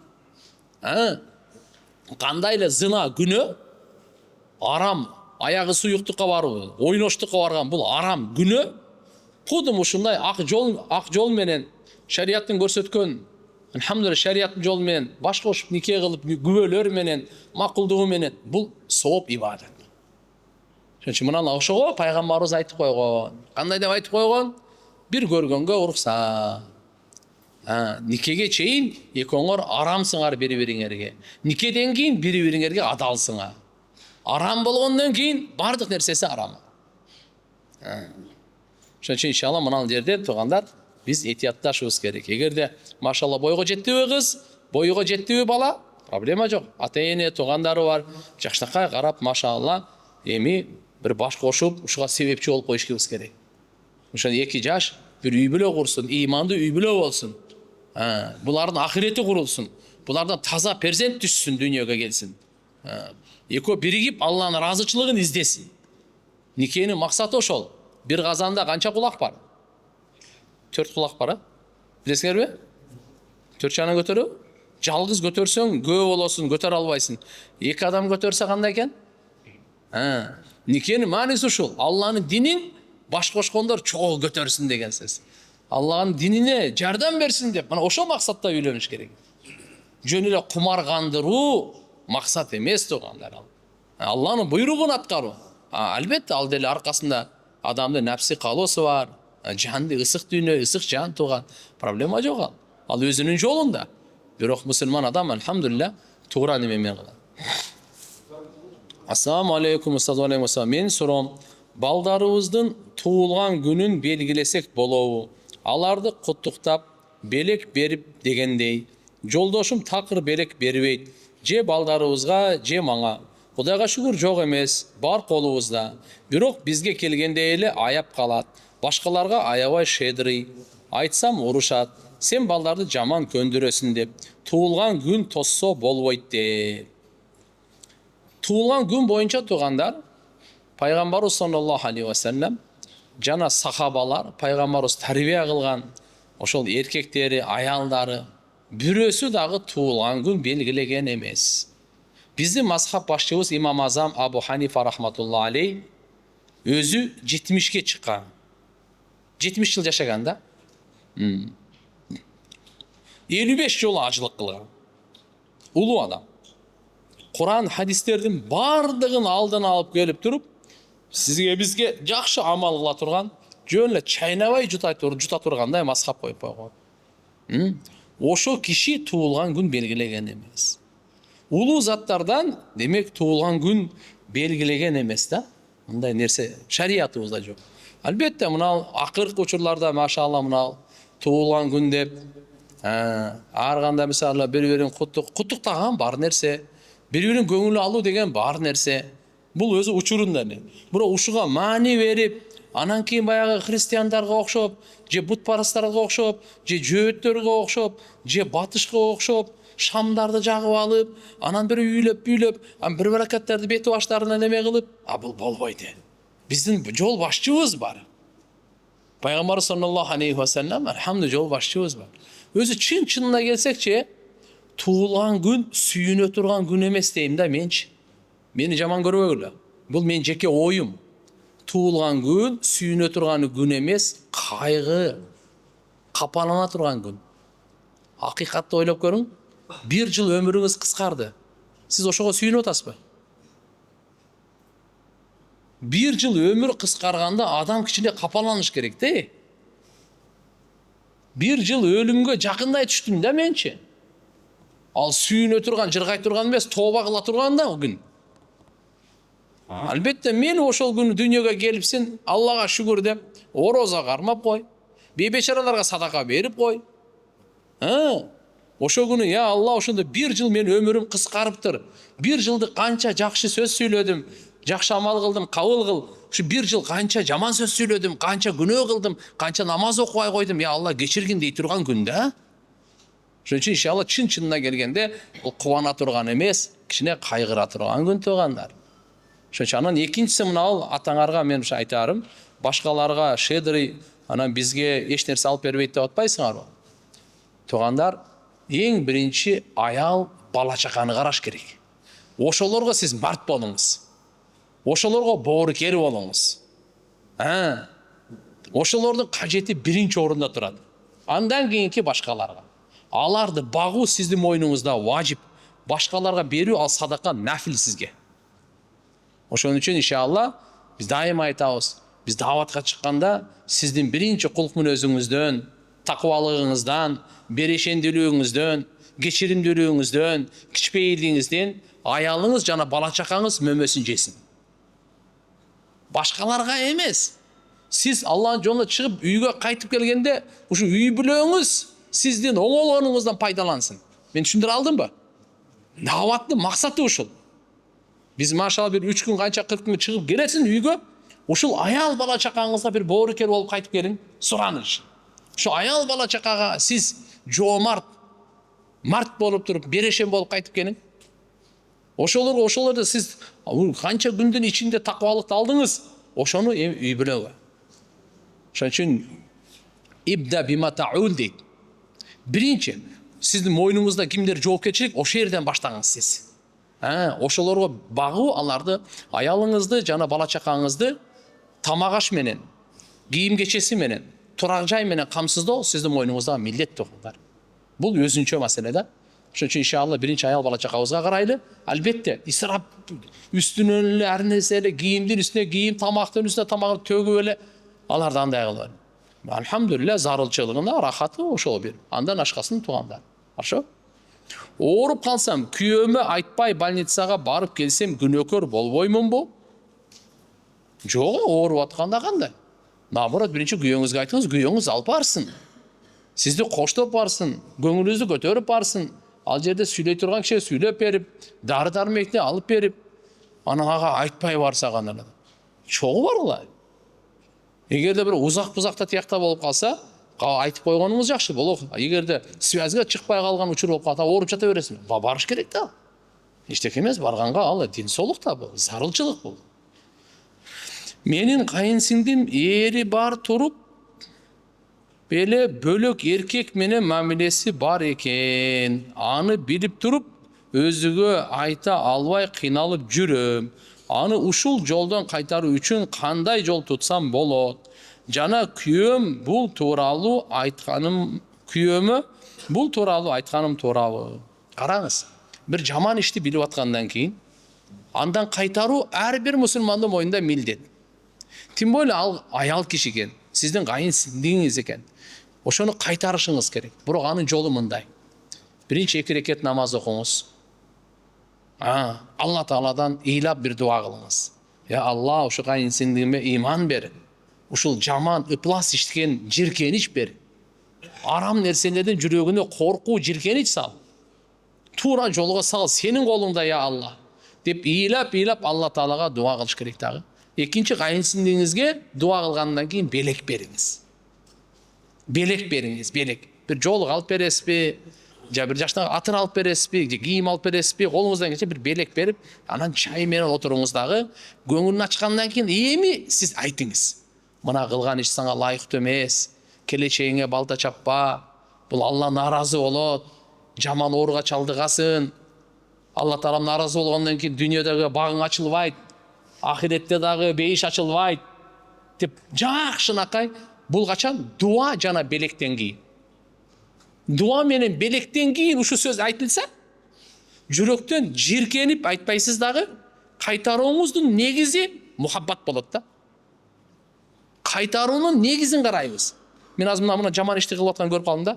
Кандай эле зына күнөө, арам, аягы суюктукка баруу, ойноштукка барган бул арам күнөө. Кудум ушундай ак жол менен шариаттын көрсөткөн, алхамдулилlah шариаттын жолу менен баш кошуп нике кылып, күбөлөр менен, макулдугу менен бул сооп ибадат. Ошон үчүн мына ошого пайгамбарыбыз айтып койгон. Кандай деп айтып койгон? Бир көргөнгө уруксат. Никеге чейин экөөңөр арамсыңар бири-бириңерге. Никеден кийин бири-бириңерге адалсыңар. Арам болгондон кийин бардык нерсеси арам. Ошон үчүн иншалла мына жерде туугандар, биз этиятташыбыз керек. Эгерде машалла бойго жеттиби кыз, бойго жеттиби бала, проблема жок. Ата-эне туугандары бар, жаштакка карап машалла эми бир баш кошуп, ушуга себепчи болуп коюшубуз керек. Ошон 2 жаш бир үй бүлө курсун, ыймандуу үй бүлө болсун. Булардын ахирети курулсун. Булардан таза перзент түшсүн, дүйнөгө келсин. Экөө биригип Алланын ыраазычылыгын издесин. Никенин максаты ошол. Бир казанда канча кулак бар? 4 кулак бар, билесиңерби? 4 чана көтөрүү? Жалгыз көтөрсөң көп болосуң, көтөрө албайсың. 2 адам көтөрсө кандай экен? Никенин мааниси ушул. Алланын динин баш кошкондор чогуу көтөрсүн деген сөз. Алланын динине жардам берсин деп, мына ошол максатта үйлөнүш керек. Жөн эле кумар кандыруу максат эмес туугандар. Алланын буйругун аткаруу. Албетте ал деле аркасында адамдын напси каалоосу бар, Жанды ысык дүйнө, ысык жан тууган. Проблема жок ал. Ал өзүнүн жолунда. Бирок мусулман адам алхамдулилля туура неме менен кылат. Ассаламу алейкум, устаз. Мен суром, балдарыбыздын туулган күнүн белгилесек болобу? Аларды куттуктап, белек берип дегендей. Жолдошум такыр белек бербейт. Же балдарыбызга, же мага. Кудайга шүгүр жок эмес, бар колубузда. Бирок бизге келгенде эле аяп калат. Башкаларга аябай шедирий. Айтсам урушат. Сен балдарды жаман көндүрөсүн деп. Туулган күн тоссо болбойт деп. Туулган күн боюнча туугандар, пайгамбарыбыз саллаллаху алейхи ва саллям жана сахабалар, пайгамбарыбыз тарбия кылган ошол эркектери, аялдары бирөөсү дагы туулган күн белгилеген эмес. Биздин мазхаб башчыбыз имам Азам Абу Ханифа рахматуллаху алейх өзү 70ке чыккан. 70 жыл жашаган да. 55 жолу ажылык кылган. Улуу адам. Kur'an hadislerдің бардығын алдын алып келіп тұрып, сізге бізге жақшы амал қыла тұрған, жөнлі чайнабай жұта тұрғандай мазхаб қойып қойған. Ошо киши туылған күн белгілеген емес. Улуу заттардан демек туылған күн белгілеген емес да. Мындай нерсе шариатыбызда жоқ. Албетте мынау акыркы учурларда машалла мынау туылған күн деп арганда мисалы бири-бирин куттуктаган бар нерсе. Бири-бирин көңүл алуу деген бар нерсе. Бул өзү учурунда не. Бирок ушуга маани берип, анан кийин баягы христиандарга окшоп, же бутпарастарга окшоп, же жөөттөргө окшоп, же батышка окшоп, шамдарды жагып алып, анан бир үйлөп, анан бир баракаттарды бети баштарына неме кылып, бул болбойт. Биздин жол башчыбыз бар. Пайгамбар саллаллаху алейхи ва саллям алхамду жол башчыбыз бар. Өзү чын-чынына келсекчи, туылған күн сүйүнө турган күн эмес дейм да менчи. Мени жаман көрбөгүлө. Бул мен жеке оюм. Туылған күн сүйүнө турган күн эмес, кайгы, капалана турган күн. Акыйкатты ойлоп көрүң. 1 жыл өмүрүңүз кыскарды. Сиз ошого сүйүнүп атасызбы? 1 жыл өмүр кыскарганда адам кичине капаланыш керек де. 1 жыл өлүмгө жакындай түштүм да менчи. Ал сүйүнө турган, жыргай турган эмес, тооба кыла турган да күн. Албетте мен ошол күнү дүйнөгө келипсин, Аллага шүгүр деп, ороза кармап кой. Бейбечараларга садака берип кой. Ошол күнү, я Алла, ошондо 1 жыл мен өмүрүм кыскарыптыр. 1 жылды канча жакшы сөз сүйлөдүм, жакшы амал кылдым, кабыл кыл. Ушу 1 жыл канча жаман сөз сүйлөдүм, канча күнөө кылдым, канча намаз окубай койдум. Я Алла, кечиргин дей турган күн да. Ошон үчүн иншалла чын-чынына келгенде бул кубана турган эмес, кичине кайгыра турган күн туугандар. Ошон үчүн анан экинчиси мынау атаңарга мен айтарым, башкаларга шедри, анан бизге эч нерсе алып бербейт деп атпайсыңарбы? Туугандар, эң биринчи аял, бала чаканы караш керек. Ошолорго сиз март болуңуз. Ошолорго боорукер болуңуз. Ошолордун кажети биринчи орунда турат. Андан кийинки башкаларга. Аларды багуу сиздин мойнуңузда важип. Башкаларга берүү ал садака нафил сизге. Ошон үчүн иншалла биз дайыма айтабыз. Биз даватка чыкканда сиздин биринчи кулк мүнөзүңүздөн, такыбалыгыңыздан, берешендүүлүгүңүздөн, кечиримдүүлүгүңүздөн, кичпейилдигиңизден аялыңыз жана бала чакаңыз мөмөсүн жесин. Башкаларга эмес. Сиз Аллахтын жолуна чыгып үйгө кайтып келгенде ушу үй бүлөңүз сиздин оңолгонуңуздан пайдалансын. Мен түшүндүрө алдымбы? Даваттын максаты ушул. Биз машалла бир 3 күн канча 40 күн чыгып келесин үйгө, ушул аял бала чакаңызга бир боорукер болуп кайтып келиң, сураныш. Ушу аял бала чакага сиз жоомарт, март болуп туруп, берешен болуп кайтып келиң. Ошолорду сиз канча күндүн ичинде такыбалыкты алдыңыз, ошону үй бүлөгө. Ошон үчүн ибда бима таул дейт. Биринчи, сиздин мойнуңузда кимдер жоопкерчилик, ошол жерден баштаңыз сиз. Ошолорго багуу, аларды, аялыңызды жана бала чакаңызды тамак аш менен, кийим кечеси менен, турак жай менен камсыздоо сиздин мойнуңузда милдет туугандар. Бул өзүнчө маселе да. Ошон үчүн иншалла биринчи аял бала чакабызга карайлы. Албетте, исрап үстүнөн эле ар нерсе эле кийимдин үстүнө кийим, тамактын үстүнө тамак төгүп эле аларды андай кылбайлы. Alhamdulillah зарылчылыгына рахаты ошол бир. Андан ашкасын туугандар. Хорошо? Ооруп калсам, күйөөмө айтпай больницага барып келсем күнөөкөр болбоймунбу? Жок, ооруп атканда кандай? Наоборот, биринчи күйөөңүзгө айтыңыз, күйөөңүз алып барсын. Сизди коштоп барсын, көңүлүңүздү көтөрүп барсын. Ал жерде сүйлөй турган киши сүйлөп берип, дары-дармекти алып берип, анан ага айтпай барса кандай? Чогуу баргыла. Эгерде бир узак-бузакта тиякта болуп калса, айтып койгонуңуз жакшы болот. Эгерде связга чыкпай калган учур болуп калса, ооруп жата бересиң. Барыш керек да. Эчтеке эмес, барганга ал дин соолук да бул, зарылчылык бул. Менин кайынсиңдим эри бар туруп, беле бөлөк эркек менен мамилеси бар экен. Аны билип туруп, өзүгө айта албай кыйналып жүрөм. Аны ушул жолдон кайтаруу үчүн кандай жол тутсам болот? Жана күйөөм бул тууралуу айтканым туурабы? Караңыз, бир жаман ишти билип аткандан кийин андан кайтаруу ар бир мусулмандын мойнунда милдет. Тим более ал аял киши экен, сиздин кайынсиңдиңиз экен. Ошону кайтарышыңыз керек. Бирок анын жолу мындай. Биринчи 2 рекет намаз окуңуз. Алла Тааладан ыйлап бир дуа кылыңыз. Я Алла, ушу кайынсиңдигиме иман бер. Ушул жаман, ыплас иштеген жиркенич бер. Арам нерселердин жүрөгүнө коркуу, жиркенич сал. Туура жолго сал, сенин колуңда я Алла. Деп ыйлап Алла Таалага дуа кылыш керек дагы. Экинчи, кайынсиңдигиңизге дуа кылгандан кийин белек бериңиз. Белек бериңиз, белек. Бир жоолук алып бересизби? Же бир жаштагы атыр алып бересизби? Же кийим алып бересизби? Колуңуздан келсе бир белек берип, анан чай менен отуруңуз дагы. Көңүлүн ачкандан кийин эми сиз айтыңыз. Мына кылган иш сага лайыктуу эмес. Келечегиңе балта чаппа. Бул Алла наразы болот. Жаман ооруга чалдыгасың. Алла Таала наразы болгондон кийин дүйнөдөгү багың ачылбайт. Ахиретте дагы бейиш ачылбайт. Деп жакшынакай. Бул качан? Дуа жана белектен кийин. Дуа менен белектен кийин ушу сөз айтылса, жүрөктөн жиркенип айтпайсыз дагы, кайтарууңуздун негизи мухаббат болот да. Кайтаруунун негизин карайбыз. Мен азыр мына жаман ишти кылып атканын көрүп калдым да.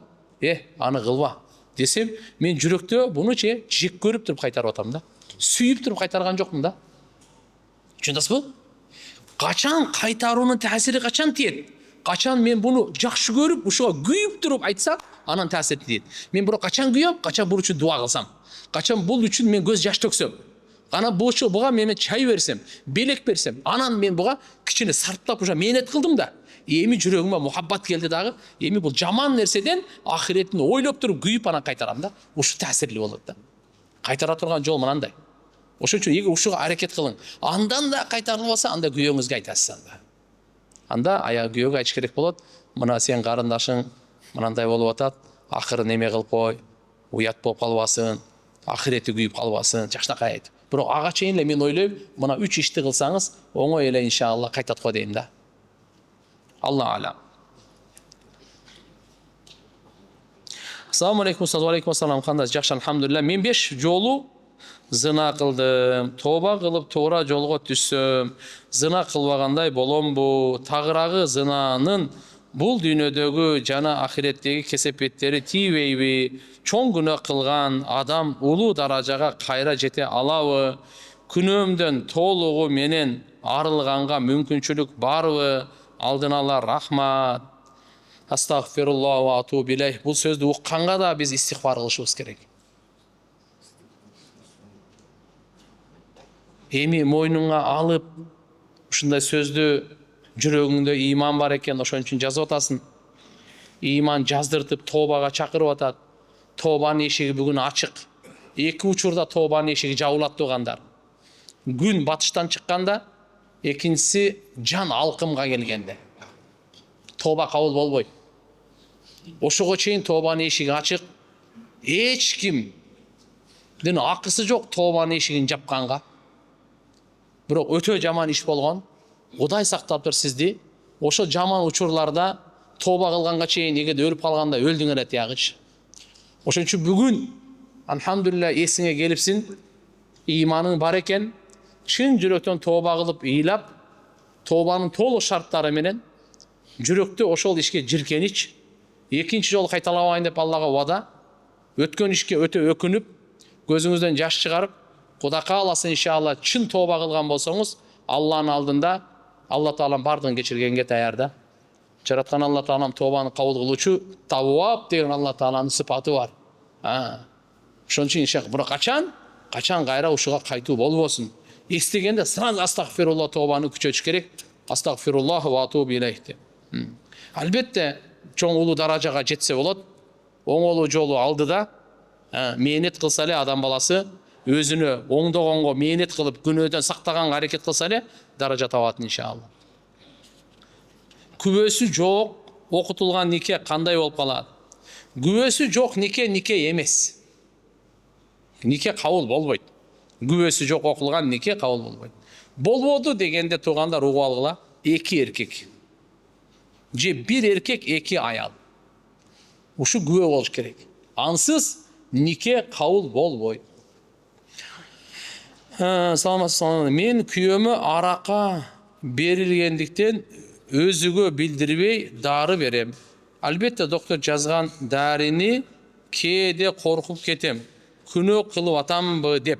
Аны кылба десем, мен жүрөктө буну жек көрүп туруп кайтарып атам да. Сүйүп туруп кайтарган жокмун да. Түшүндүңүзбү? Качан кайтаруунун таасири качан тиет? Качан мен буну жакшы көрүп, ушуга күйүп туруп айтса, анан таасири тиет. Мен бирок качан күйөм? Качан бул үчүн дуа кылсам. Качан бул үчүн мен көз жаш төксөм. Анан буга мен чай берсем, белек берсем, анан мен буга кичине сарптап уша мээнет кылдым да. Эми жүрөгүмө мухаббат келди дагы. Эми бул жаман нерседен ахиретин ойлоп туруп күйүп анан кайтарам да. Ушу таасирлүү болот да. Кайтара турган жол мынандай. Ошон үчүн эги ушуга аракет кылың. Андан да кайтарылбаса, анда күйөөңүзгө айтасыз анда. Анда аяк күйөөгө айтыш керек болот. Мына сен карындашың мынандай болуп атат. Акыры неме кылып кой. Уят болуп калбасын. Ахирети күйүп калбасын. Жакшынакай айт. Бирок ага чейин эле мен ойлойм, мына 3 ишти кылсаңыз, оңой эле иншалла кайтат го дейм да. Алла алам. Ассаламу алейкум, ассалам. Кандай жакшы, алхамдулилля. Мен 5 жолу зына кылдым. Тоба кылып туура жолго түссөм, зына кылбагандай боломбу? Тагыраагы зынанын бул дүйнөдөгү жана ахиреттеги кесепеттери тийбейби? Чоң күнөө кылган адам улуу даражага кайра жете алабы? Күнөөмдөн толугу менен арылганга мүмкүнчүлүк барбы? Алдын ала рахмат. Астагфируллах ва атубу илейх. Бул сөздү укканга да биз истигфар кылышыбыз керек. Эми мойнуңа алып, ушундай сөздү жүрөгүңдө иман бар экен, ошон үчүн жазып атасың. Иман жаздыртып тобага чакырып атат. Тобанын эшиги бүгүн ачык. Эки учурда тобанын эшиги жабылат тугандар. Күн батыштан чыкканда, экинчиси жан алкымга келгенде. Тоба кабыл болбойт. Ошого чейин тобанын эшиги ачык. Эч кимдин акысы жок тобанын эшигин жапканга. Бирок өтө жаман иш болгон. Кудай сактаптыр сизди. Ошо жаман учурларда тоба кылганга чейин эгерде өлүп калганда өлдүңөр атягычы. Ошон үчүн бүгүн алхамдулилля эсиңе келипсиң, иманың бар экен, чын жүрөктөн тоба кылып ыйлап, тобанын толук шарттары менен жүрөктө ошол ишке жиркенич, экинчи жолу кайталабайын деп Аллага убада, өткөн ишке өтө өкүнүп, көзүңүздөн жаш чыгарып, Кудай кааласа иншалла чын тооба кылган болсоңуз, Алланын алдында Алла Таалам бардыгын кечиргенге даяр да. Жараткан Алла Таалам тообаны кабыл кылуучу Тавваб деген Алла Тааланын сыпаты бар. Ошон үчүн иншалла бирок качан кайра ушуга кайтуу болбосун. Эстегенде сразу астагфирулла тообаны күчөтүш керек. Астагфируллах ва атубу илейх деп. Албетте чоң улуу даражага жетсе болот. Оңолуу жолу алдыда. Мээнет кылса эле адам баласы өзүнө оңдогонго мээнет кылып, күнөөдөн сактаганга аракет кылса эле даража табат иншалла. Күбөсү жок окутулган нике кандай болуп калат? Күбөсү жок нике эмес. Нике кабыл болбойт. Күбөсү жок окулган нике кабыл болбойт. Болбоду дегенде туугандар угуп алгыла, 2 эркек. Же 1 эркек, 2 аял. Ушу күбө болуш керек. Ансыз нике кабыл болбойт. Саламатсызбы. Мен күйөөмө арака берилгендиктен өзүгө билдирбей дары берем. Албетте доктор жазган дарыны кээде коркуп кетем. Күнөө кылып атамбы деп.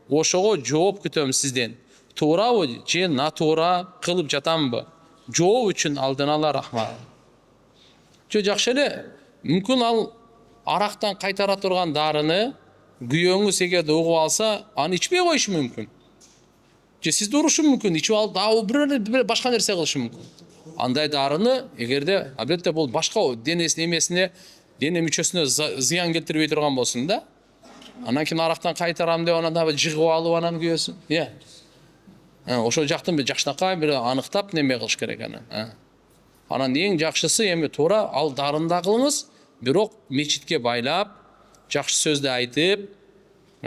Ошого жооп күтөм сизден. Туурабы же натуура кылып жатамбы? Жооп үчүн алдын ала рахмат. Жакшы эле. Мүмкүн ал арактан кайтара турган дарыны күйөөңүз эгерде угуп алса, аны ичпей коюшу мүмкүн. Же сизди урушу мүмкүн, ичип алып дагы бир башка нерсе кылышы мүмкүн. Андай дарыны эгерде албетте бул башка денесине эмесине, дене мүчөсүнө зыян келтирбей турган болсун да. Анан кийин арактан кайтарам деп анан дагы жыгып алып анан күйөөсүн. Ошол жактын бир жакшынакай бир аныктап неме кылыш керек анан. Анан эң жакшысы эми туура ал дарында кылыңыз, бирок мечитке байлап, жакшы сөздү айтып,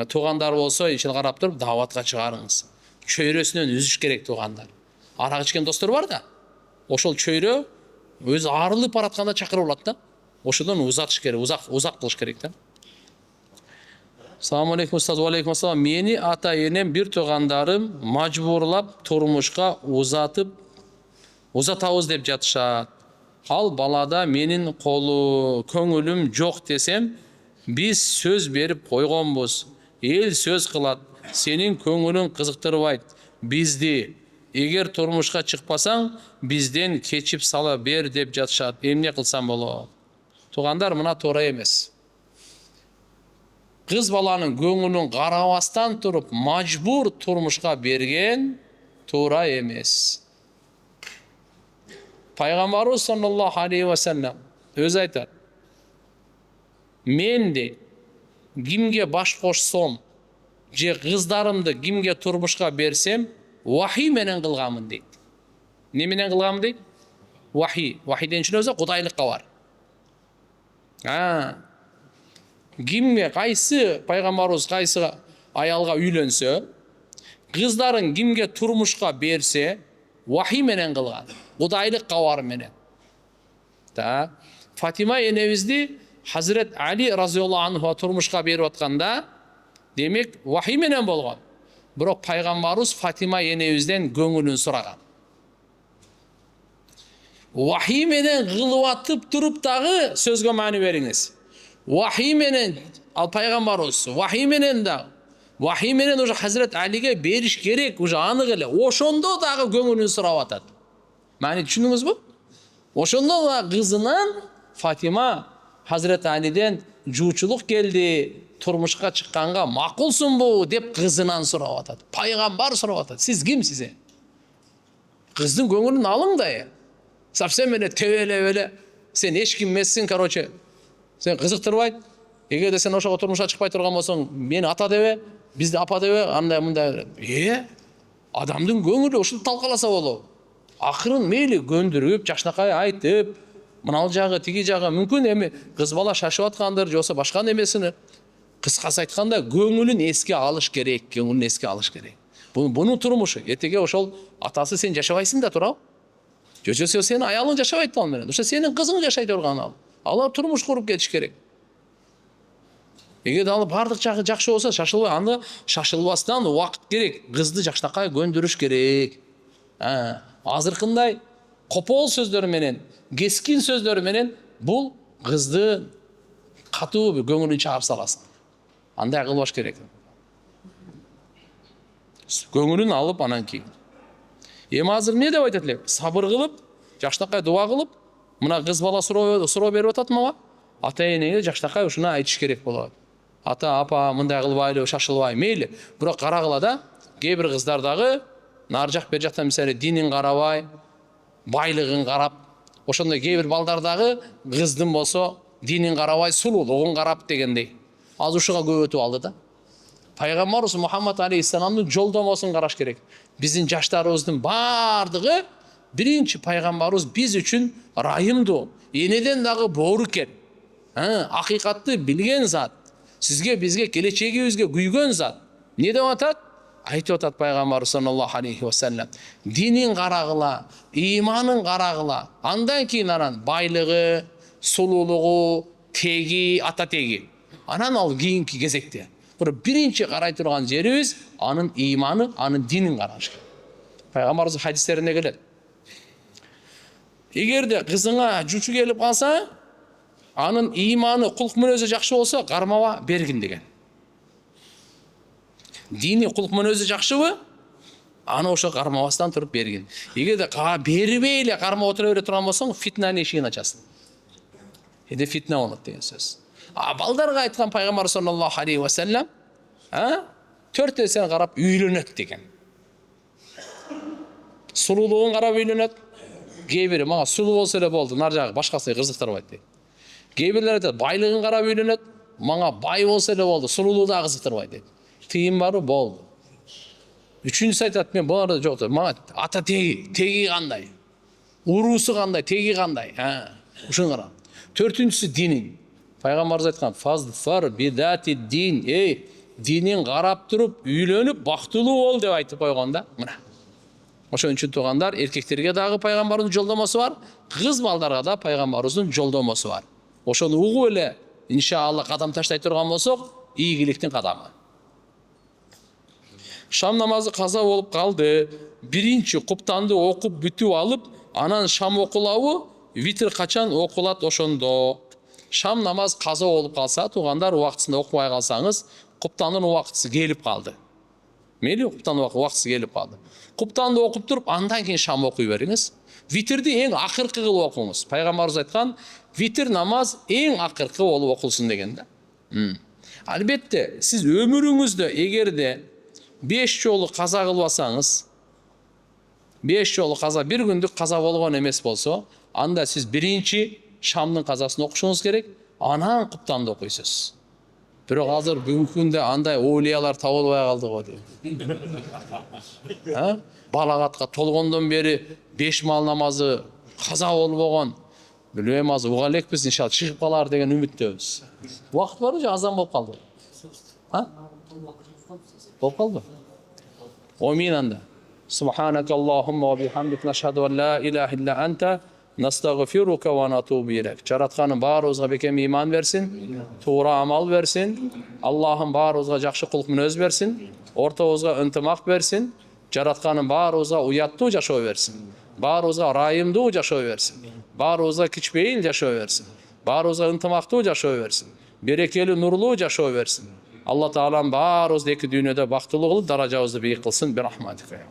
туугандар болсо ишин карап туруп дааватка чыгарыңыз. Чөйрөсүнөн үзүш керек туугандар. Арак ичкен достор бар да. Ошол чөйрө өзү арылып баратканда чакырып алат да. Ошодон узатыш керек, узак кылыш керек да. Салам алейкум устаз, алейкум ассалам. Мени ата энем бир туугандарым мажбурлап турмушка узатабыз деп жатышат. Ал балада менин көңүлүм жок десем, биз сөз берип койгонбуз. Эл сөз кылат. Сенин көңүлүң кызыктырбайт бизди. Эгер турмушка чыкпасаң, бизден кечип сала бер деп жатышат. Эмне кылсам болот? Туугандар, мына туура эмес. Кыз баланын көңүлүн карабастан туруп, мажбур турмушка берген туура эмес. Пайгамбарыбыз саллаллаху алейхи ва саллям өзү айтат. Мен де кимге баш кошсом, же кыздарымды кимге турмушка берсем, вахий менен кылганмын дейт. Не менен кылганмын дейт? Вахий. Вахийден түшүнөсүз, кудайлыкка бар. Кимге кайсы пайгамбарыбыз кайсы аялга үйлөнсө, кыздарын кимге турмушка берсе, вахий менен кылган. Кудайлык кабары менен. Фатима энебизди Хазрет Али разияллаху анху турмушка берип атканда, демек вахий менен болгон. Бирок пайгамбарыбыз Фатима энебизден көңүлүн сураган. Вахий менен кылып атып туруп дагы сөзгө маани бериңиз. Вахий менен ал пайгамбарыбыз вахий менен уже Хазрет Алиге бериш керек, уже анык эле. Ошондо дагы көңүлүн сурап атат. Маани түшүндүңүзбү? Ошондо да кызынан Фатима Хазрет Алиден жуучулук келди, турмушка чыкканга макулсунбу деп кызынан сурап атат. Пайгамбар сурап атат. Сиз кимсиз? Кыздын көңүлүн алың да. Совсем эле тебелеп эле сен эч ким эмессиң, короче. Сен кызыктырбайт. Эгерде сен ошого турмушка чыкпай турган болсоң, мени ата дебе, бизди апа дебе, андай мындай. Адамдын көңүлү ушул талкаласа болобу? Акырын мейли көндүрүп, жакшынакай айтып, мынал жагы, тиги жагы, мүмкүн эми кыз бала шашып аткандыр, же болбосо башка немесини. Кыскасы айтканда, көңүлүн эске алыш керек, Бунун турмушу, этеге ошол атасы сен жашабайсың да турабы? Жөчөсө сен аялың жашабайт ал менен. Ошо сенин кызың жашай турган ал. Алар турмуш куруп кетиш керек. Эгерде ал бардык жагы жакшы болсо, шашылбай, аны шашылбастан убакыт керек. Кызды жакшынакай көндүрүш керек. Азыркындай Kopol sözleri menen, keskin sözleri menen bul kızdı katуу bir көңүлүн чыгарып саласың. Андай кылбаш керек. Көңүлүн алып анан кийин. Эми азыр не деп айтат элек? Сабыр кылып, жаштакай дуа кылып, мына кыз бала суроо берип атат мага. Ата энеге жаштакай ушуну айтыш керек болот. Ата, апа, мындай кылбайлы, шашылбай, мейли. Бирок карагыла да, кээ бир кыздар дагы нар жак бер жактан мисалы динин карабай, байлыгын карап, ошондой кээ бир балдар дагы кыздын болсо динин карабай, сулуулугун карап дегендей. Аз ушуга көп өтүп алды да. Пайгамбарыбыз Мухаммад алейхиссаламдын жолдомосун караш керек. Биздин жаштарыбыздын бардыгы биринчи пайгамбарыбыз биз үчүн райымдуу, энеден дагы боорукер. Акыйкатты билген зат. Сизге бизге келечегибизге күйгөн зат. Не деп атат? Айтып атат пайгамбарыбыз саллаллаху алейхи ва саллям. Динин карагыла, иманын карагыла. Андан кийин анан байлыгы, сулуулугу, теги, ата теги. Анан ал кийинки кезекте. Биринчи карай турган жерибиз анын иманы, анын динин караш керек. Пайгамбарыбыз хадистеринде келет. Эгерде кызыңа жучу келип калса, анын иманы, кулк мүнөзү жакшы болсо, кармаба бергин деген. Дини, кулк мүнөзү жакшыбы? Аны ошо кармабастан туруп бергин. Эгерде бербей эле кармап отура бере турган болсоң, фитнанын эшигин ачасың. Эде фитна болот деген сөз. Балдарга айткан пайгамбар саллаллаху алейхи ва саллям, төртөөсүн карап үйлөнөт деген. Сулуулугун карап үйлөнөт. Кээ бири мага сулуу болсо эле болду, нар жагы башкасы кызыктырбайт дейт. Кээ бирлер айтат, байлыгын карап үйлөнөт. Мага бай болсо эле болду, сулуулугу да кызыктырбайт дейт. Тыйын барбы? Болду. Үчүнчүсү айтат, мен буларды жок, мага ата теги кандай? Уруусу кандай, теги кандай? Ушуну карап. Төртүнчүсү динин. Пайгамбарыбыз айткан, фазфар бидати дин. Динин карап туруп, үйлөнүп, бактылуу бол деп айтып койгон да. Мына. Ошон үчүн туугандар, эркектерге дагы пайгамбардын жолдомосу бар, кыз балдарга да пайгамбарыбыздын жолдомосу бар. Ошону угуп эле, иншалла кадам таштай турган болсок, ийгиликтин кадамы. Шам намазы каза болуп калды. Биринчи куптанды окуп бүтүп алып, анан шам окулабы, витр качан окулат ошондо. Шам намаз каза болуп калса, туугандар убактысында окубай калсаңыз, куптандын убактысы келип калды. Мейли, куптандын убактысы келип калды. Куптанды окуп туруп, андан кийин шам окуй бериңиз. Витрди эң акыркы кылып окуңуз. Пайгамбарыбыз айткан, витр намаз эң акыркы болуп окулсун деген да. Албетте, сиз өмүрүңүздө эгерде 5 жолу каза кылбасаңыз, 5 жолу каза, бир күндүк каза болгон эмес болсо, анда сиз биринчи шамдын казасын окушуңуз керек, анан куптанды окуйсуз. Бирок азыр бүгүнкү күндө андай оолиялар табылбай калды го дейм. Балагатка толгондон бери 5 мал намазы каза болбогон. Билбейм, азыр уга элекпиз, иншалла чыгып калар деген үмүттөбүз. Убакыт барбы же азан болуп калды? Болуп калды? Омин анда. Субханака Аллахумма ва бихамдик нашхаду ан ла илаха илля анта настагфирука ва натубу илейк. Жаратканын баарыбызга бекем иман берсин, туура амал берсин. Аллахым баарыбызга жакшы кулк мүнөз берсин, ортобузга ынтымак берсин. Жаратканын баарыбызга уяттуу жашоо берсин. Баарыбызга райымдуу жашоо берсин. Баарыбызга кичпейил жашоо берсин. Баарыбызга ынтымактуу жашоо берсин. Берекелүү, нурлуу жашоо берсин. Алла Таалам баарыбызды эки дүйнөдө бактылуу кылып, даражабызды бийик кылсын. Бирахматика.